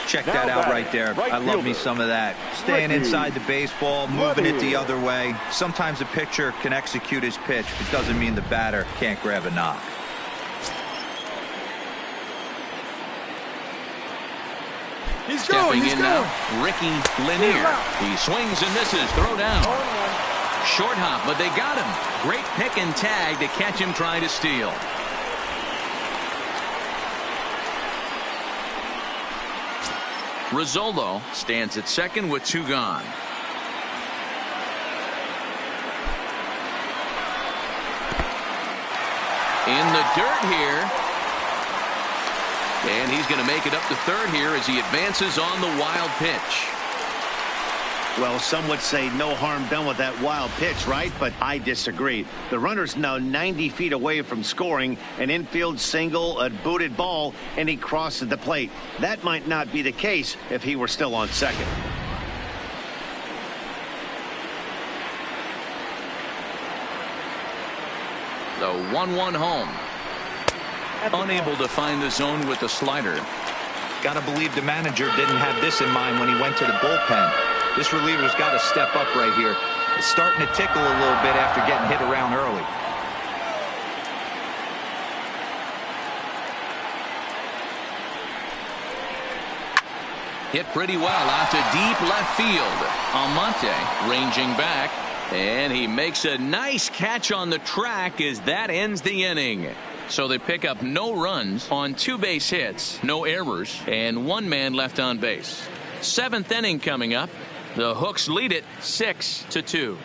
Check that out right there. I love me some of that. Staying inside the baseball, moving it the other way. Sometimes a pitcher can execute his pitch, but doesn't mean the batter can't grab a knock. Stepping in now, Ricky Lanier. He swings and misses. Throw down. Short hop, but they got him. Great pick and tag to catch him trying to steal. Rizzolo stands at second with 2 gone. In the dirt here. And he's going to make it up to third here as he advances on the wild pitch. Well, some would say no harm done with that wild pitch, right? But I disagree. The runner's now 90 feet away from scoring, an infield single, a booted ball, and he crosses the plate. That might not be the case if he were still on second. The 1-1 home. unable to find the zone with the slider. Got to believe the manager didn't have this in mind when he went to the bullpen. This reliever's got to step up right here. It's starting to tickle a little bit after getting hit around early. Hit pretty well out to deep left field. Almonte ranging back, and he makes a nice catch on the track as that ends the inning. So they pick up no runs on 2 base hits, no errors, and 1 man left on base. 7th inning coming up. The Hooks lead it 6-2.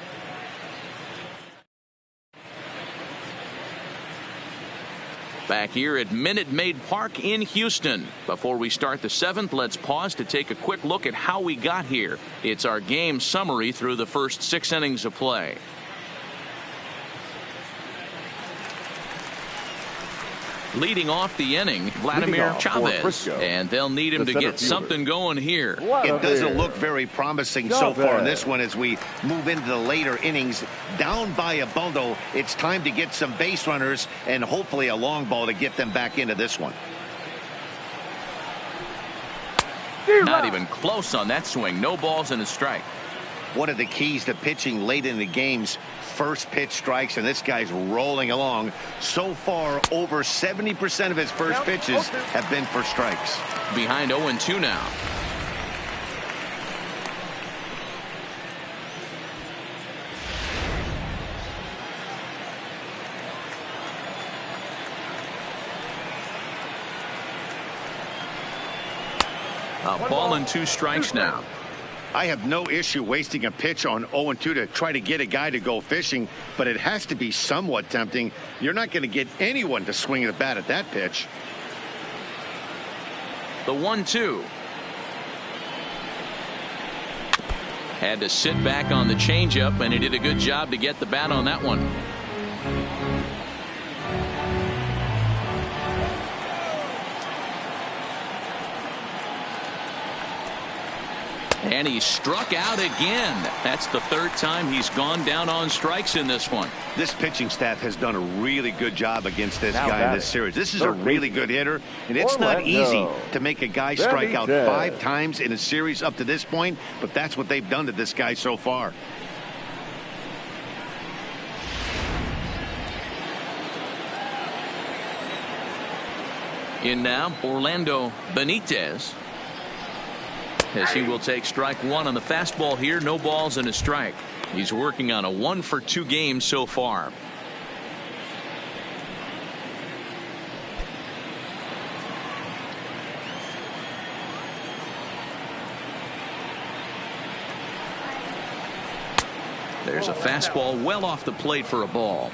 Back here at Minute Maid Park in Houston. Before we start the 7th, let's pause to take a quick look at how we got here. It's our game summary through the first 6 innings of play. Leading off the inning, Vladimir Chavez, and they'll need him to get something going here. It doesn't look very promising so far in this one as we move into the later innings. Down by a bundle, it's time to get some base runners and hopefully a long ball to get them back into this one. Not even close on that swing. No balls and a strike. One of the keys to pitching late in the game's first pitch strikes, and this guy's rolling along. So far, over 70% of his first pitches have been for strikes. Behind 0-2 now. A ball and 2 strikes now. I have no issue wasting a pitch on 0-2 to try to get a guy to go fishing, but it has to be somewhat tempting. You're not going to get anyone to swing the bat at that pitch. The 1-2. Had to sit back on the changeup, and he did a good job to get the bat on that one. And he struck out again. That's the 3rd time he's gone down on strikes in this one. This pitching staff has done a really good job against this guy in this series. This is a really good hitter, and it's not easy to make a guy strike out 5 times in a series up to this point, but that's what they've done to this guy so far. In now, Orlando Benitez, as he will take strike 1 on the fastball here. No balls and a strike. He's working on a 1-for-2 game so far. There's a fastball well off the plate for a ball.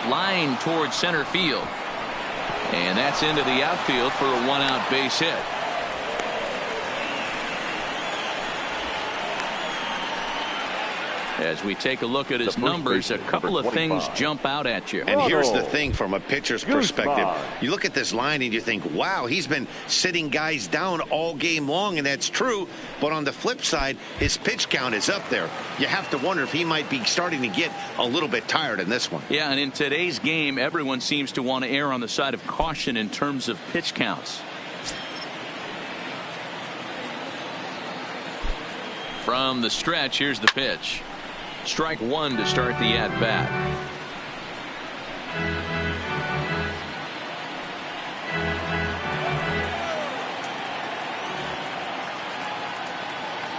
Line towards center field, and that's into the outfield for a 1-out base hit. As we take a look at his numbers, a couple of things jump out at you. And here's the thing from a pitcher's perspective. You look at this line and you think, wow, he's been sitting guys down all game long, and that's true. But on the flip side, his pitch count is up there. You have to wonder if he might be starting to get a little bit tired in this one. Yeah, and in today's game, everyone seems to want to err on the side of caution in terms of pitch counts. From the stretch, here's the pitch. Strike 1 to start the at-bat.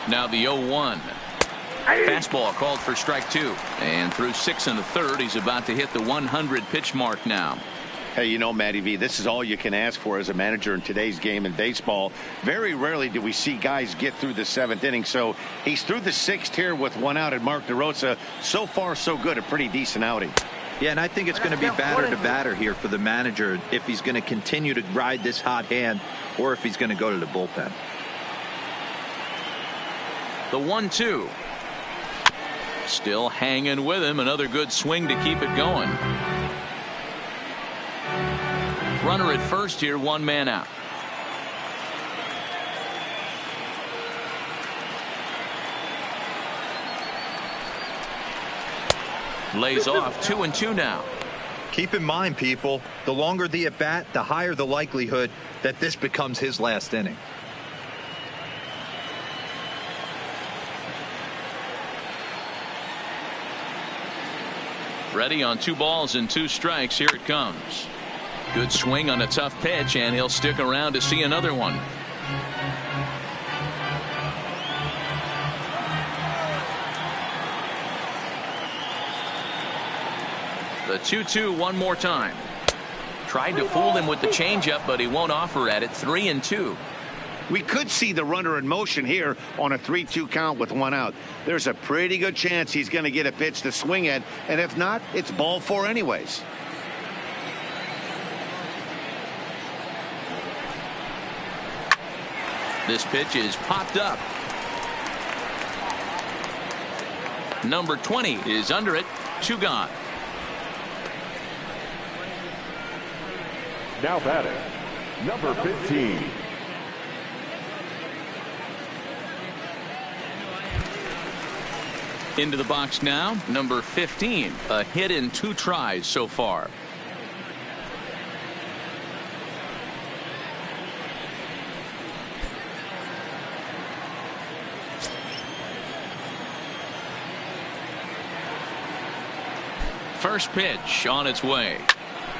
Now the 0-1. Fastball called for strike 2. And through 6 1/3, he's about to hit the 100 pitch mark now. Hey, you know, Matty V, this is all you can ask for as a manager in today's game in baseball. Very rarely do we see guys get through the 7th inning. So he's through the 6th here with 1 out, and Mark DeRosa, so far so good, a pretty decent outing. Yeah, and I think it's going to be batter to batter here for the manager if he's going to continue to ride this hot hand or if he's going to go to the bullpen. The 1-2. Still hanging with him. Another good swing to keep it going. Runner at first here, 1 man out. Lays off 2-2 now. Keep in mind, people, the longer the at bat, the higher the likelihood that this becomes his last inning. Ready on 2 balls and 2 strikes. Here it comes. Good swing on a tough pitch, and he'll stick around to see another one. The 2-2 one more time. Tried to fool him with the changeup, but he won't offer at it. 3-2. We could see the runner in motion here on a 3-2 count with 1 out. There's a pretty good chance he's going to get a pitch to swing at, and if not, it's ball 4 anyways. This pitch is popped up. Number 20 is under it. 2 gone. Now batting, number 15. Into the box now, number 15. A hit in 2 tries so far. First pitch on its way.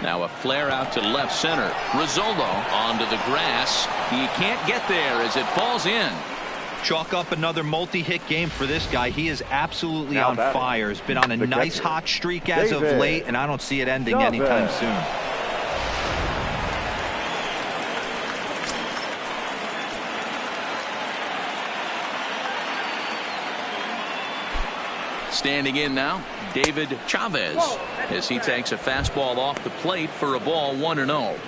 Now a flare out to left center. Rizzolo onto the grass. He can't get there as it falls in. Chalk up another multi-hit game for this guy. He is absolutely on fire. He's been on a nice hot streak as of late, and I don't see it ending anytime soon. Standing in now, David Chavez, as he takes a fastball off the plate for a ball 1-0.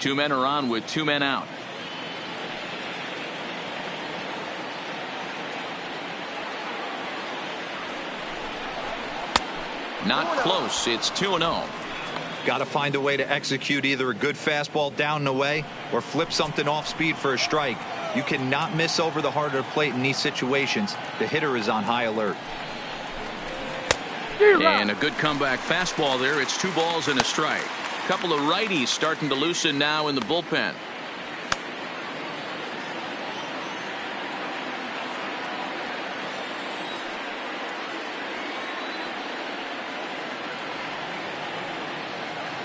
Two men are on with 2 men out. Not close. It's 2-0. Got to find a way to execute either a good fastball down and away or flip something off speed for a strike. You cannot miss over the heart of the plate in these situations. The hitter is on high alert. And a good comeback fastball there. It's 2 balls and a strike. Couple of righties starting to loosen now in the bullpen.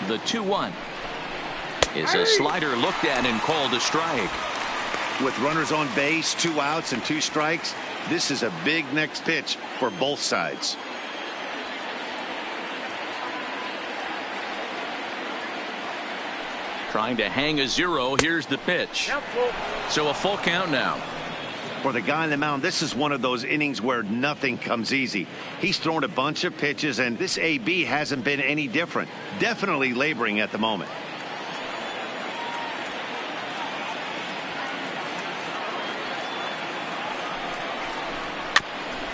The 2-1 is a slider looked at and called a strike. With runners on base, 2 outs and 2 strikes, this is a big next pitch for both sides. Trying to hang a 0. Here's the pitch. So a full count now. For the guy on the mound, this is one of those innings where nothing comes easy. He's thrown a bunch of pitches, and this AB hasn't been any different. Definitely laboring at the moment.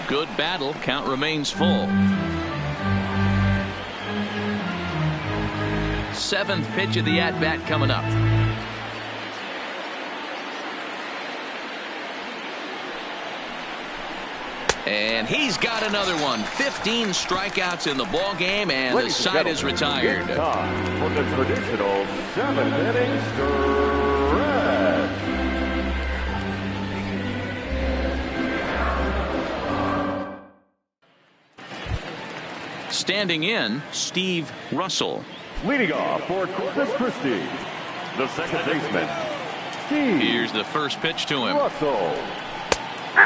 Good battle. Count remains full. 7th pitch of the at-bat coming up. And he's got another one. 15 strikeouts in the ball game, and the side is retired. Time for the traditional 7th-inning stretch. Standing in, Steve Russell. Leading off for Corpus Christi, the second baseman, Steve. Here's the first pitch to him. Russell.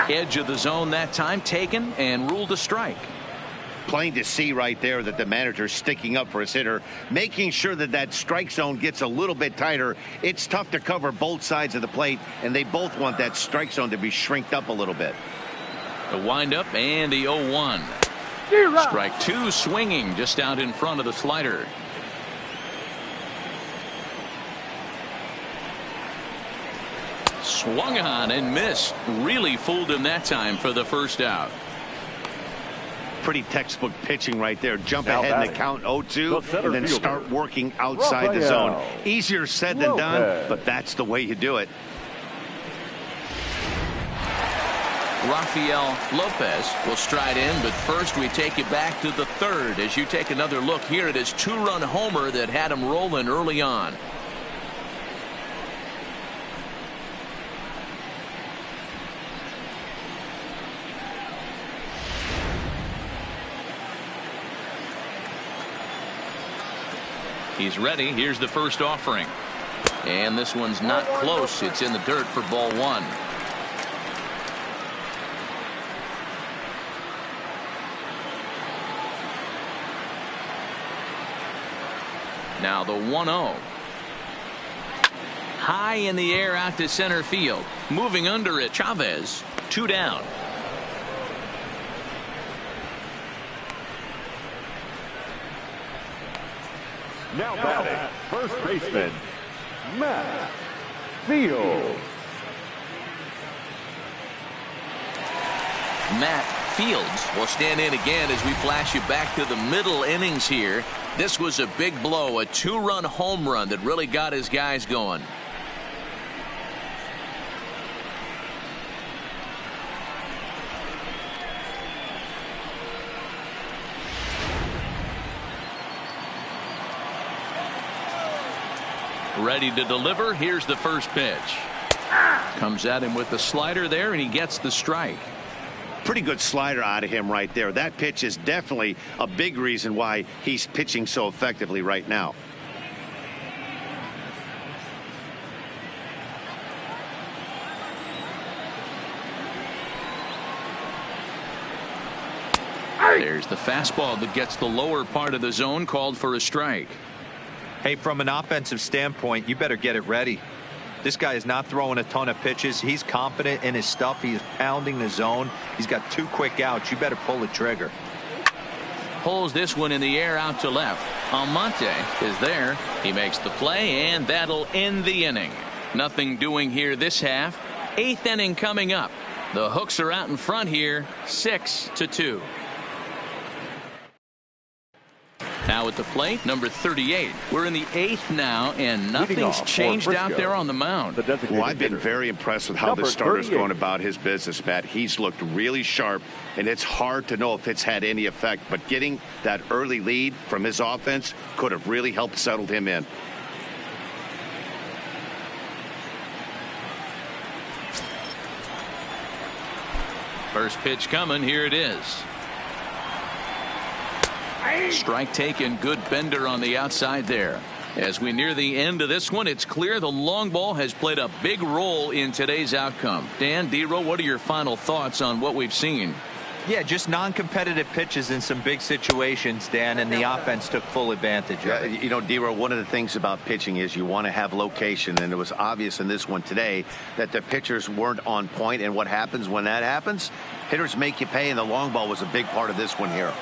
Edge of the zone that time, taken and ruled a strike. Plain to see right there that the manager's sticking up for his hitter, making sure that that strike zone gets a little bit tighter. It's tough to cover both sides of the plate, and they both want that strike zone to be shrinked up a little bit. The windup and the 0-1. Strike 2 swinging just out in front of the slider. Swung on and missed. Really fooled him that time for the first out. Pretty textbook pitching right there. Jump ahead in the count 0-2 and then start working outside the zone. Easier said than done, but that's the way you do it. Rafael Lopez will stride in, but first we take you back to the third as you take another look here at his two-run homer that had him rolling early on. He's ready. Here's the first offering. And this one's not close. It's in the dirt for ball one. Now the 1-0. High in the air out to center field. Moving under it, Chavez. 2 down. Now batting, first baseman, Matt Fields. Matt Fields will stand in again as we flash you back to the middle innings here. This was a big blow, a 2-run home run that really got his guys going. Ready to deliver. Here's the first pitch. Comes at him with the slider there, and he gets the strike. Pretty good slider out of him right there. That pitch is definitely a big reason why he's pitching so effectively right now. There's the fastball that gets the lower part of the zone, called for a strike. Hey, from an offensive standpoint, you better get it ready. This guy is not throwing a ton of pitches. He's confident in his stuff. He's pounding the zone. He's got 2 quick outs. You better pull the trigger. Pulls this one in the air out to left. Almonte is there. He makes the play, and that'll end the inning. Nothing doing here this half. 8th inning coming up. The Hooks are out in front here, 6-2. Now at the plate, number 38. We're in the 8th now, and nothing's changed out there on the mound. Well, I've been very impressed with how the starter's going about his business, Pat. He's looked really sharp, and it's hard to know if it's had any effect. But getting that early lead from his offense could have really helped settle him in. First pitch coming. Here it is. Strike taken. Good bender on the outside there. As we near the end of this one, it's clear the long ball has played a big role in today's outcome. Dan, D-Row, what are your final thoughts on what we've seen? Yeah, just non-competitive pitches in some big situations, Dan, and the offense took full advantage of it. You know, D-Row, one of the things about pitching is you want to have location, and it was obvious in this one today that the pitchers weren't on point, and what happens when that happens? Hitters make you pay, and the long ball was a big part of this one here.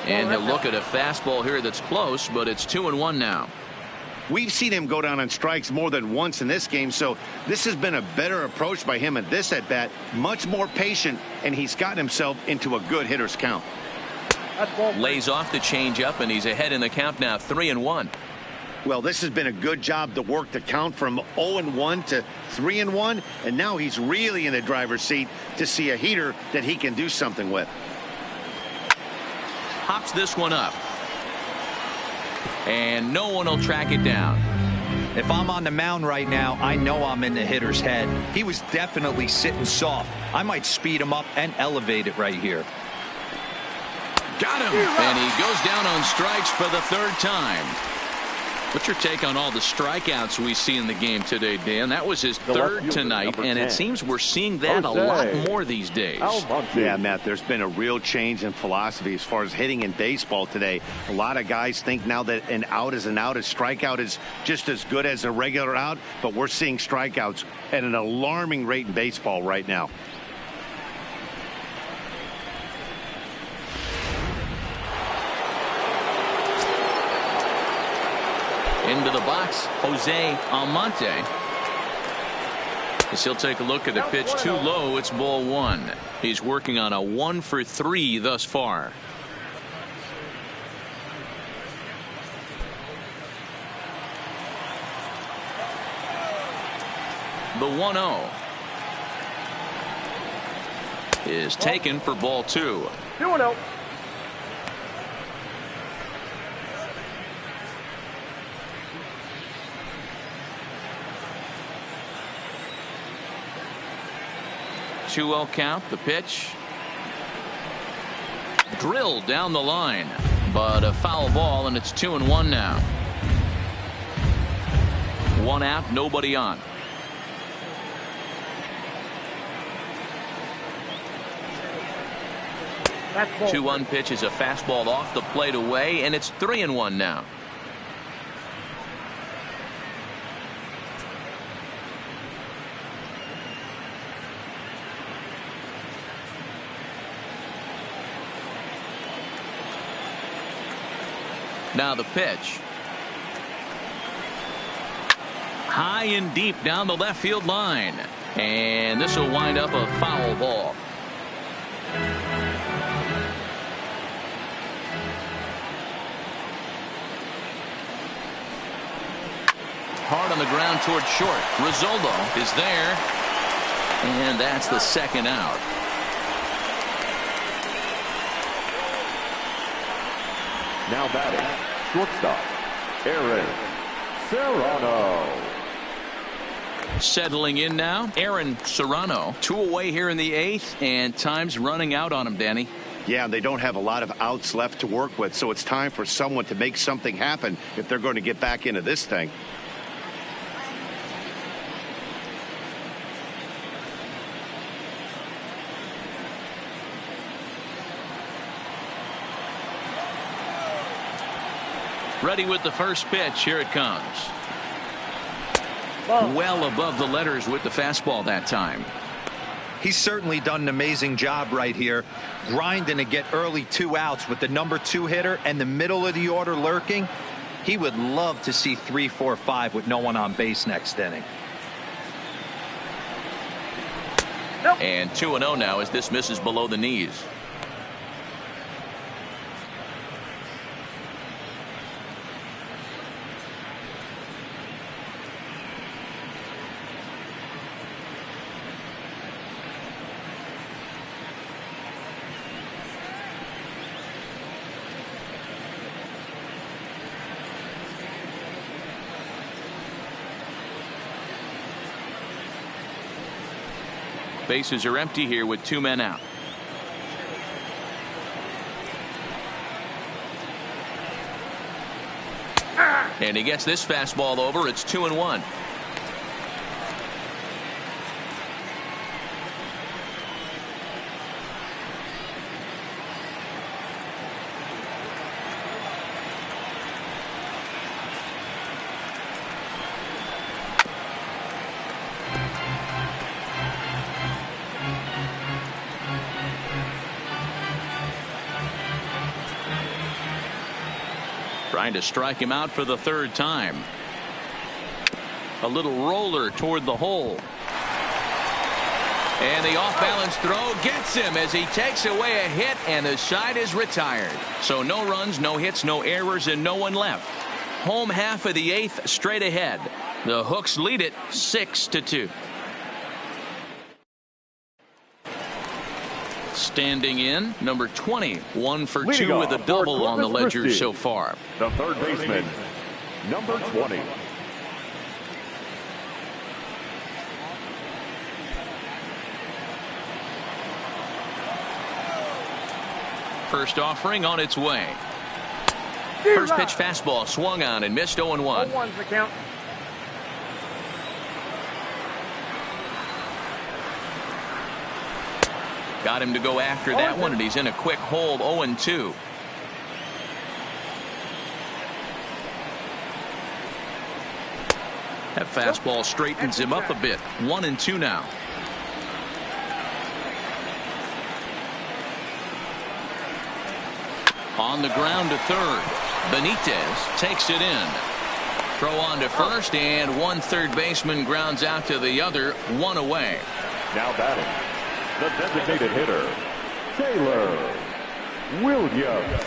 And he'll look at a fastball here that's close, but it's 2-1 now. We've seen him go down on strikes more than once in this game, so this has been a better approach by him at this at-bat. Much more patient, and he's gotten himself into a good hitter's count. Lays off the changeup, and he's ahead in the count now, 3-1. Well, this has been a good job to work the count from 0-1 to 3-1, and now he's really in the driver's seat to see a heater that he can do something with. Hops this one up. And no one will track it down. If I'm on the mound right now, I know I'm in the hitter's head. He was definitely sitting soft. I might speed him up and elevate it right here. Got him. And he goes down on strikes for the 3rd time. What's your take on all the strikeouts we see in the game today, Dan? That was his 3rd tonight, and it seems we're seeing that a lot more these days. Yeah, Matt, there's been a real change in philosophy as far as hitting in baseball today. A lot of guys think now that an out is an out. A strikeout is just as good as a regular out, but we're seeing strikeouts at an alarming rate in baseball right now. Into the box, Jose Almonte. As he'll take a look at the pitch too low, it's ball 1. He's working on a 1-for-3 thus far. The 1-0 is taken for ball 2. 2-0. Count. The pitch drilled down the line, but a foul ball, and it's 2-1 now. 1 out, nobody on. 2-1 pitch is a fastball off the plate away, and it's 3-1 now. Now the pitch. High and deep down the left field line. And this will wind up a foul ball. Hard on the ground toward short. Rizzuto is there. And that's the second out. Now batting, shortstop, Aaron Serrano. Settling in now, Aaron Serrano. 2 away here in the 8th, and time's running out on him, Danny. Yeah, they don't have a lot of outs left to work with, so it's time for someone to make something happen if they're going to get back into this thing. Ready with the first pitch. Here it comes. Well above the letters with the fastball that time. He's certainly done an amazing job right here, grinding to get early 2 outs with the number 2 hitter and the middle of the order lurking. He would love to see 3, 4, 5 with no one on base next inning. And 2-0 now as this misses below the knees. Bases are empty here with 2 men out. And he gets this fastball over. It's 2-1. Trying to strike him out for the 3rd time. A little roller toward the hole. And the off-balance throw gets him as he takes away a hit, and the side is retired. So no runs, no hits, no errors, and no one left. Home half of the 8th straight ahead. The Hooks lead it 6-2. Standing in, number 20, 1 for 2 with a double on the ledger so far. The third baseman, number 20. First offering on its way. First pitch fastball swung on and missed. 0-1. 0-1's the count. Got him to go after that one, and he's in a quick hold. 0-2. That fastball straightens him up a bit. 1-2 now. On the ground to third. Benitez takes it in. Throw on to first, and one third baseman grounds out to the other. 1 away. Now batting, the designated hitter, Taylor Williams.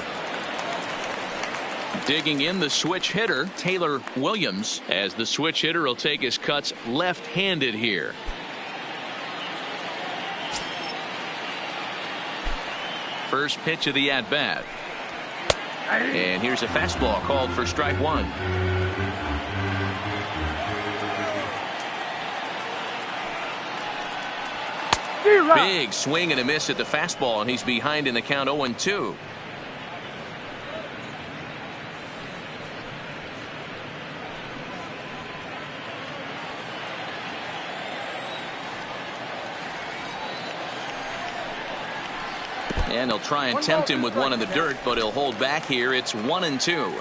Digging in, the switch hitter, Taylor Williams, as the switch hitter will take his cuts left-handed here. First pitch of the at-bat. And here's a fastball called for strike one. Big swing and a miss at the fastball, and he's behind in the count 0-2. And they'll try and tempt him with one in the dirt, but he'll hold back here. It's 1-2.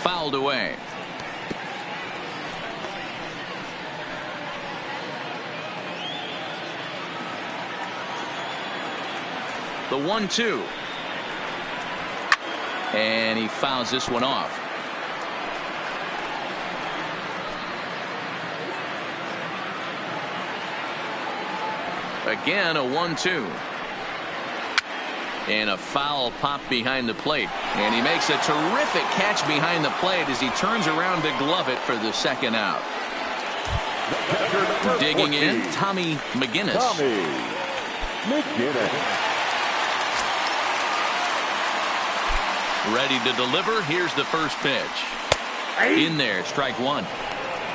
Fouled away. The 1-2. And he fouls this one off. Again, a 1-2. And a foul pop behind the plate. And he makes a terrific catch behind the plate as he turns around to glove it for the second out. Digging in, Tommy McGinnis. Ready to deliver. Here's the first pitch. In there, strike one.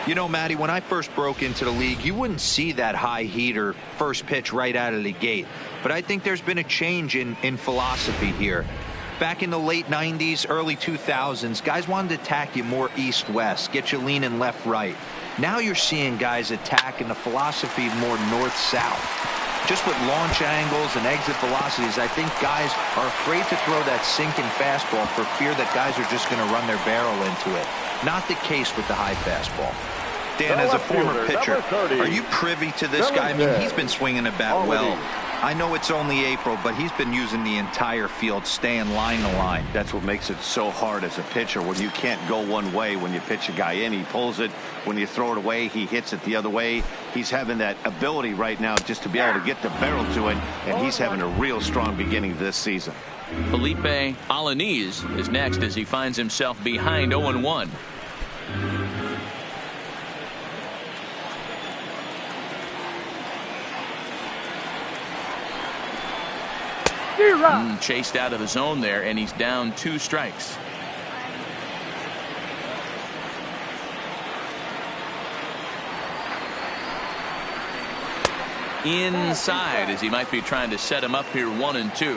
You know, Matty, when I first broke into the league, you wouldn't see that high heater first pitch right out of the gate. But I think there's been a change in philosophy here. Back in the late 90s, early 2000s, guys wanted to attack you more east-west, get you leaning left-right. Now you're seeing guys attack in the philosophy more north-south. Just with launch angles and exit velocities, I think guys are afraid to throw that sinking fastball for fear that guys are just going to run their barrel into it. Not the case with the high fastball. Dan, as a former pitcher, are you privy to this guy? I mean, he's been swinging the bat well. I know it's only April, but he's been using the entire field, staying line to line. That's what makes it so hard as a pitcher when you can't go one way. When you pitch a guy in, he pulls it. When you throw it away, he hits it the other way. He's having that ability right now just to be able to get the barrel to it, and he's having a real strong beginning this season. Felipe Alaniz is next as he finds himself behind 0-1. Chased out of the zone there, and he's down 2 strikes. Inside as he might be trying to set him up here 1-2.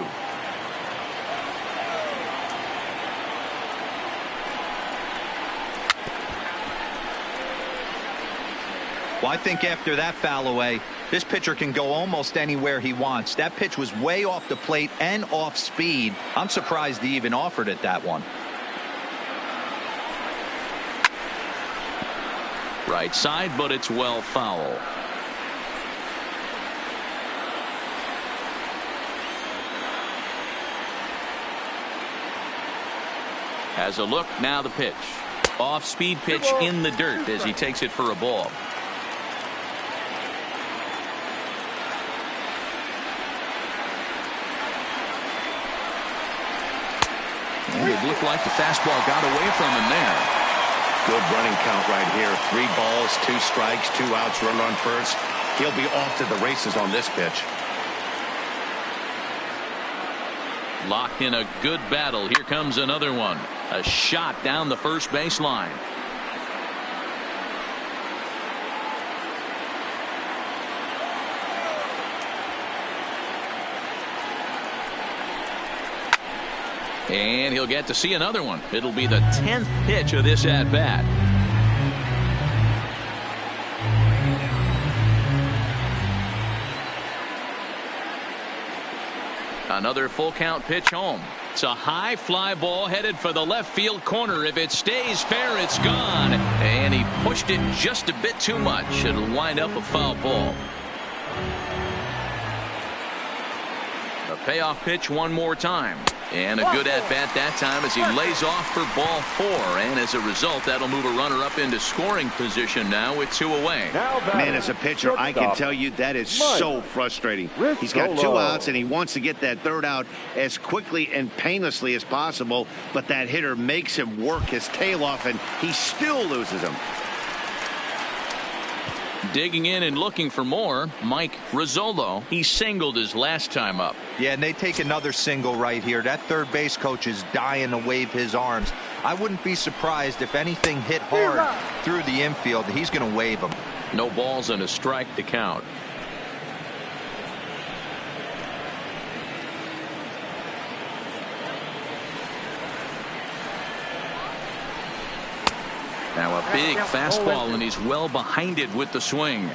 Well, I think after that foul away, this pitcher can go almost anywhere he wants. That pitch was way off the plate and off speed. I'm surprised he even offered it that one. Right side, but it's well foul. Has a look, now the pitch. Off speed pitch in the dirt as he takes it for a ball. And it looked like the fastball got away from him there. Good running count right here. 3 balls, 2 strikes, 2 outs, runner on first. He'll be off to the races on this pitch. Locked in a good battle. Here comes another one. A shot down the first baseline. And he'll get to see another one. It'll be the 10th pitch of this at bat. Another full count pitch home. It's a high fly ball headed for the left field corner. If it stays fair, it's gone. And he pushed it just a bit too much. It'll wind up a foul ball. A payoff pitch one more time. And a good at-bat that time as he lays off for ball 4. And as a result, that'll move a runner up into scoring position now with 2 away. Man, as a pitcher, I can tell you that is so frustrating. He's got 2 outs, and he wants to get that 3rd out as quickly and painlessly as possible. But that hitter makes him work his tail off, and he still loses him. Digging in and looking for more, Mike Rizzolo. He singled his last time up. Yeah, and they take another single right here. That third base coach is dying to wave his arms. I wouldn't be surprised if anything hit hard through the infield. He's going to wave them. No balls and a strike to count. Now a big fastball, and he's well behind it with the swing.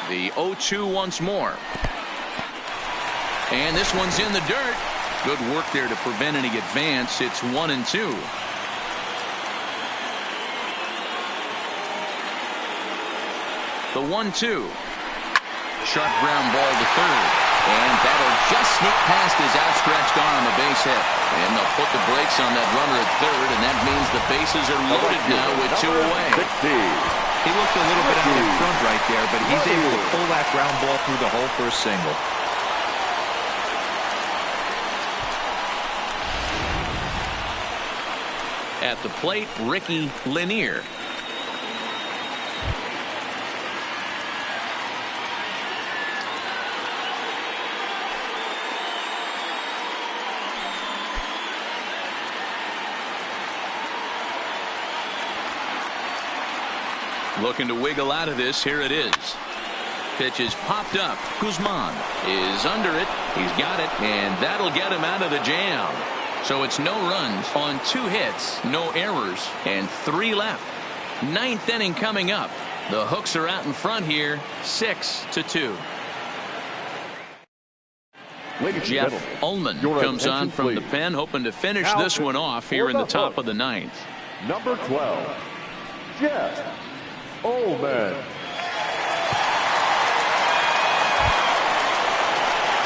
The 0-2 once more. And this one's in the dirt. Good work there to prevent any advance. It's 1-2. The 1-2. Sharp ground ball to third. And that'll just sneak past his outstretched arm on the base hit. And they'll put the brakes on that runner at third, and that means the bases are loaded now with 2 away. He looked a little bit out in front right there, but he's able to pull that ground ball through the hole for a single. At the plate, Ricky Lanier. Looking to wiggle out of this. Here it is. Pitch is popped up. Guzman is under it. He's got it, and that'll get him out of the jam. So it's no runs on 2 hits, no errors, and 3 left. 9th inning coming up. The Hooks are out in front here, 6-2. Jeff Ullman comes on from the pen, hoping to finish this one off here in the top of the 9th. Number 12, Jeff Ullman.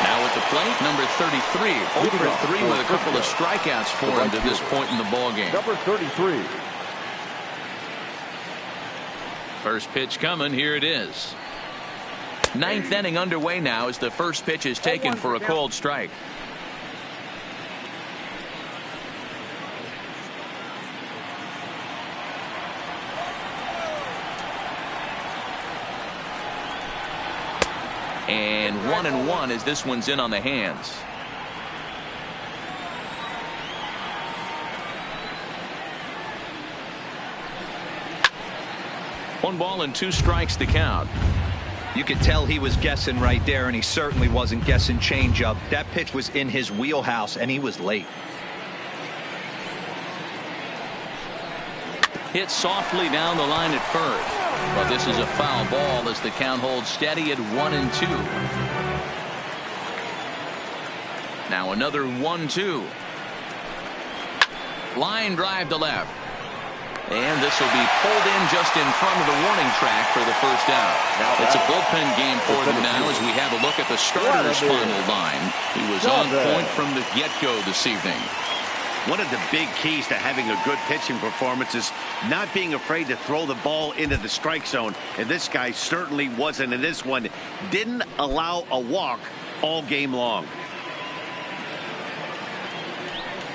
Now at the plate, number 33, 0-3 with a couple of strikeouts for him to this point in the ballgame. Number 33. First pitch coming. Here it is. 9th inning underway now as the first pitch is taken for a called strike. And 1-1 as this one's in on the hands. One ball and 2 strikes to count. You could tell he was guessing right there, and he certainly wasn't guessing changeup. That pitch was in his wheelhouse, and he was late. Hit softly down the line at first. But this is a foul ball as the count holds steady at 1-2. Now another 1-2. Line drive to left. And this will be pulled in just in front of the warning track for the first out. It's a bullpen game for them now as we have a look at the starter's final line. He was on point from the get-go this evening. One of the big keys to having a good pitching performance is not being afraid to throw the ball into the strike zone. And this guy certainly wasn't. And this one didn't allow a walk all game long.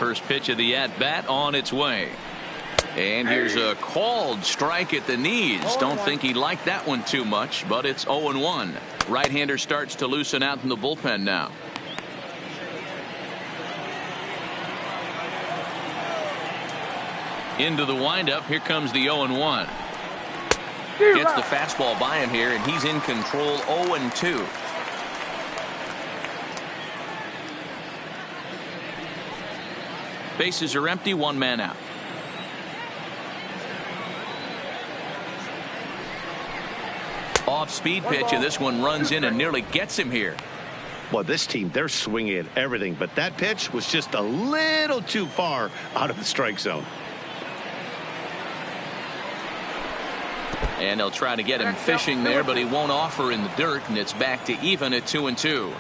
First pitch of the at-bat on its way. And here's a called strike at the knees. Don't think he liked that one too much, but it's 0-1. Right-hander starts to loosen out in the bullpen now. Into the windup. Here comes the 0-1. Gets the fastball by him here, and he's in control. 0-2. Bases are empty. 1 man out. Off-speed pitch, and this one runs in and nearly gets him here. Well, this team, they're swinging at everything, but that pitch was just a little too far out of the strike zone. And they'll try to get him fishing there, but he won't offer in the dirt, and it's back to even at 2-2.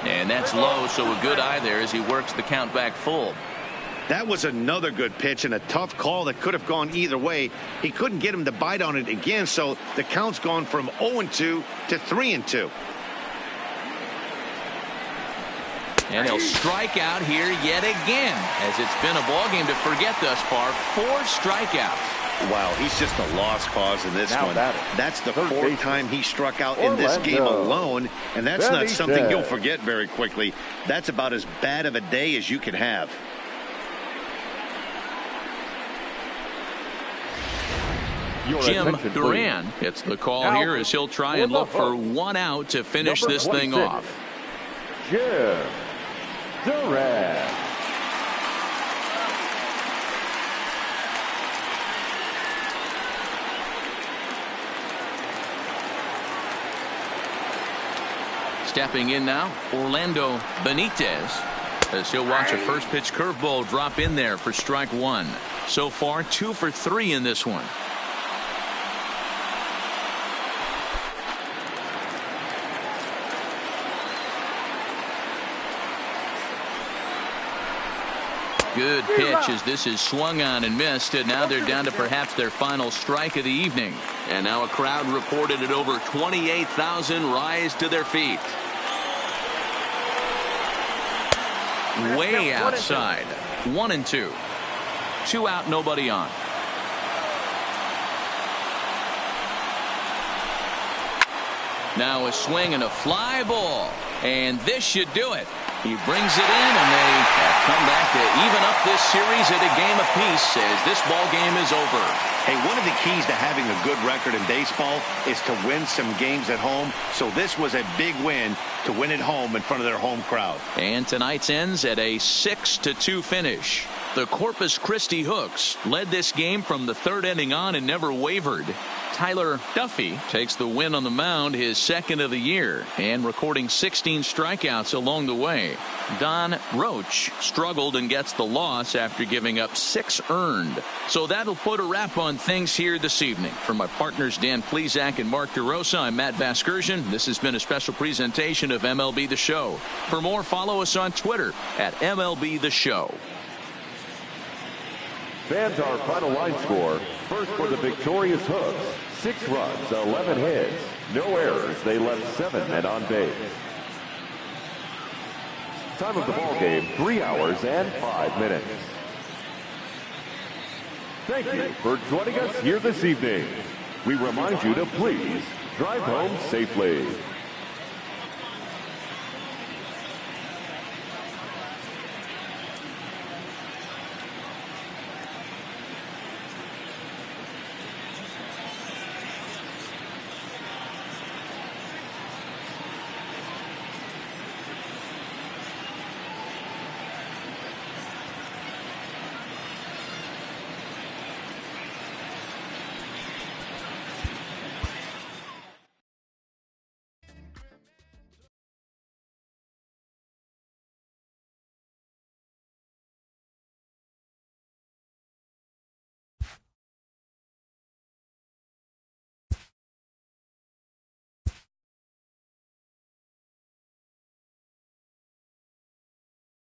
And that's low, so a good eye there as he works the count back full. That was another good pitch and a tough call that could have gone either way. He couldn't get him to bite on it again, so the count's gone from 0-2 to 3-2. And he'll strike out here yet again, as it's been a ball game to forget thus far. 4 strikeouts. Wow, he's just a lost cause in this one. That's the 4th time he struck out in this game alone, and that's not something you'll forget very quickly. That's about as bad of a day as you can have. Jim Duran gets the call here as he'll try and look for 1 out to finish this thing off. Jim Duran. Stepping in now, Orlando Benitez, as he'll watch a first pitch curveball drop in there for strike 1. So far 2 for 3 in this one. Good pitch as this is swung on and missed, and now they're down to perhaps their final strike of the evening. And now a crowd reported at over 28,000 rise to their feet. Way outside. 1-2. 2 out, nobody on. Now a swing and a fly ball, and this should do it. He brings it in, and they have come back to even up this series at a game apiece as this ball game is over. Hey, one of the keys to having a good record in baseball is to win some games at home. So this was a big win to win at home in front of their home crowd. And tonight's ends at a 6-2 finish. The Corpus Christi Hooks led this game from the 3rd inning on and never wavered. Tyler Duffy takes the win on the mound, his 2nd of the year, and recording 16 strikeouts along the way. Don Roach struggled and gets the loss after giving up 6 earned. So that'll put a wrap on things here this evening. For my partners Dan Plesac and Mark DeRosa, I'm Matt Vasgersian. This has been a special presentation of MLB The Show. For more, follow us on Twitter at MLB The Show. Fans, our final line score. First for the victorious Hooks, 6 runs, 11 hits, no errors. They left 7 men on base. Time of the ball game, 3 hours and 5 minutes. Thank you for joining us here this evening. We remind you to please drive home safely.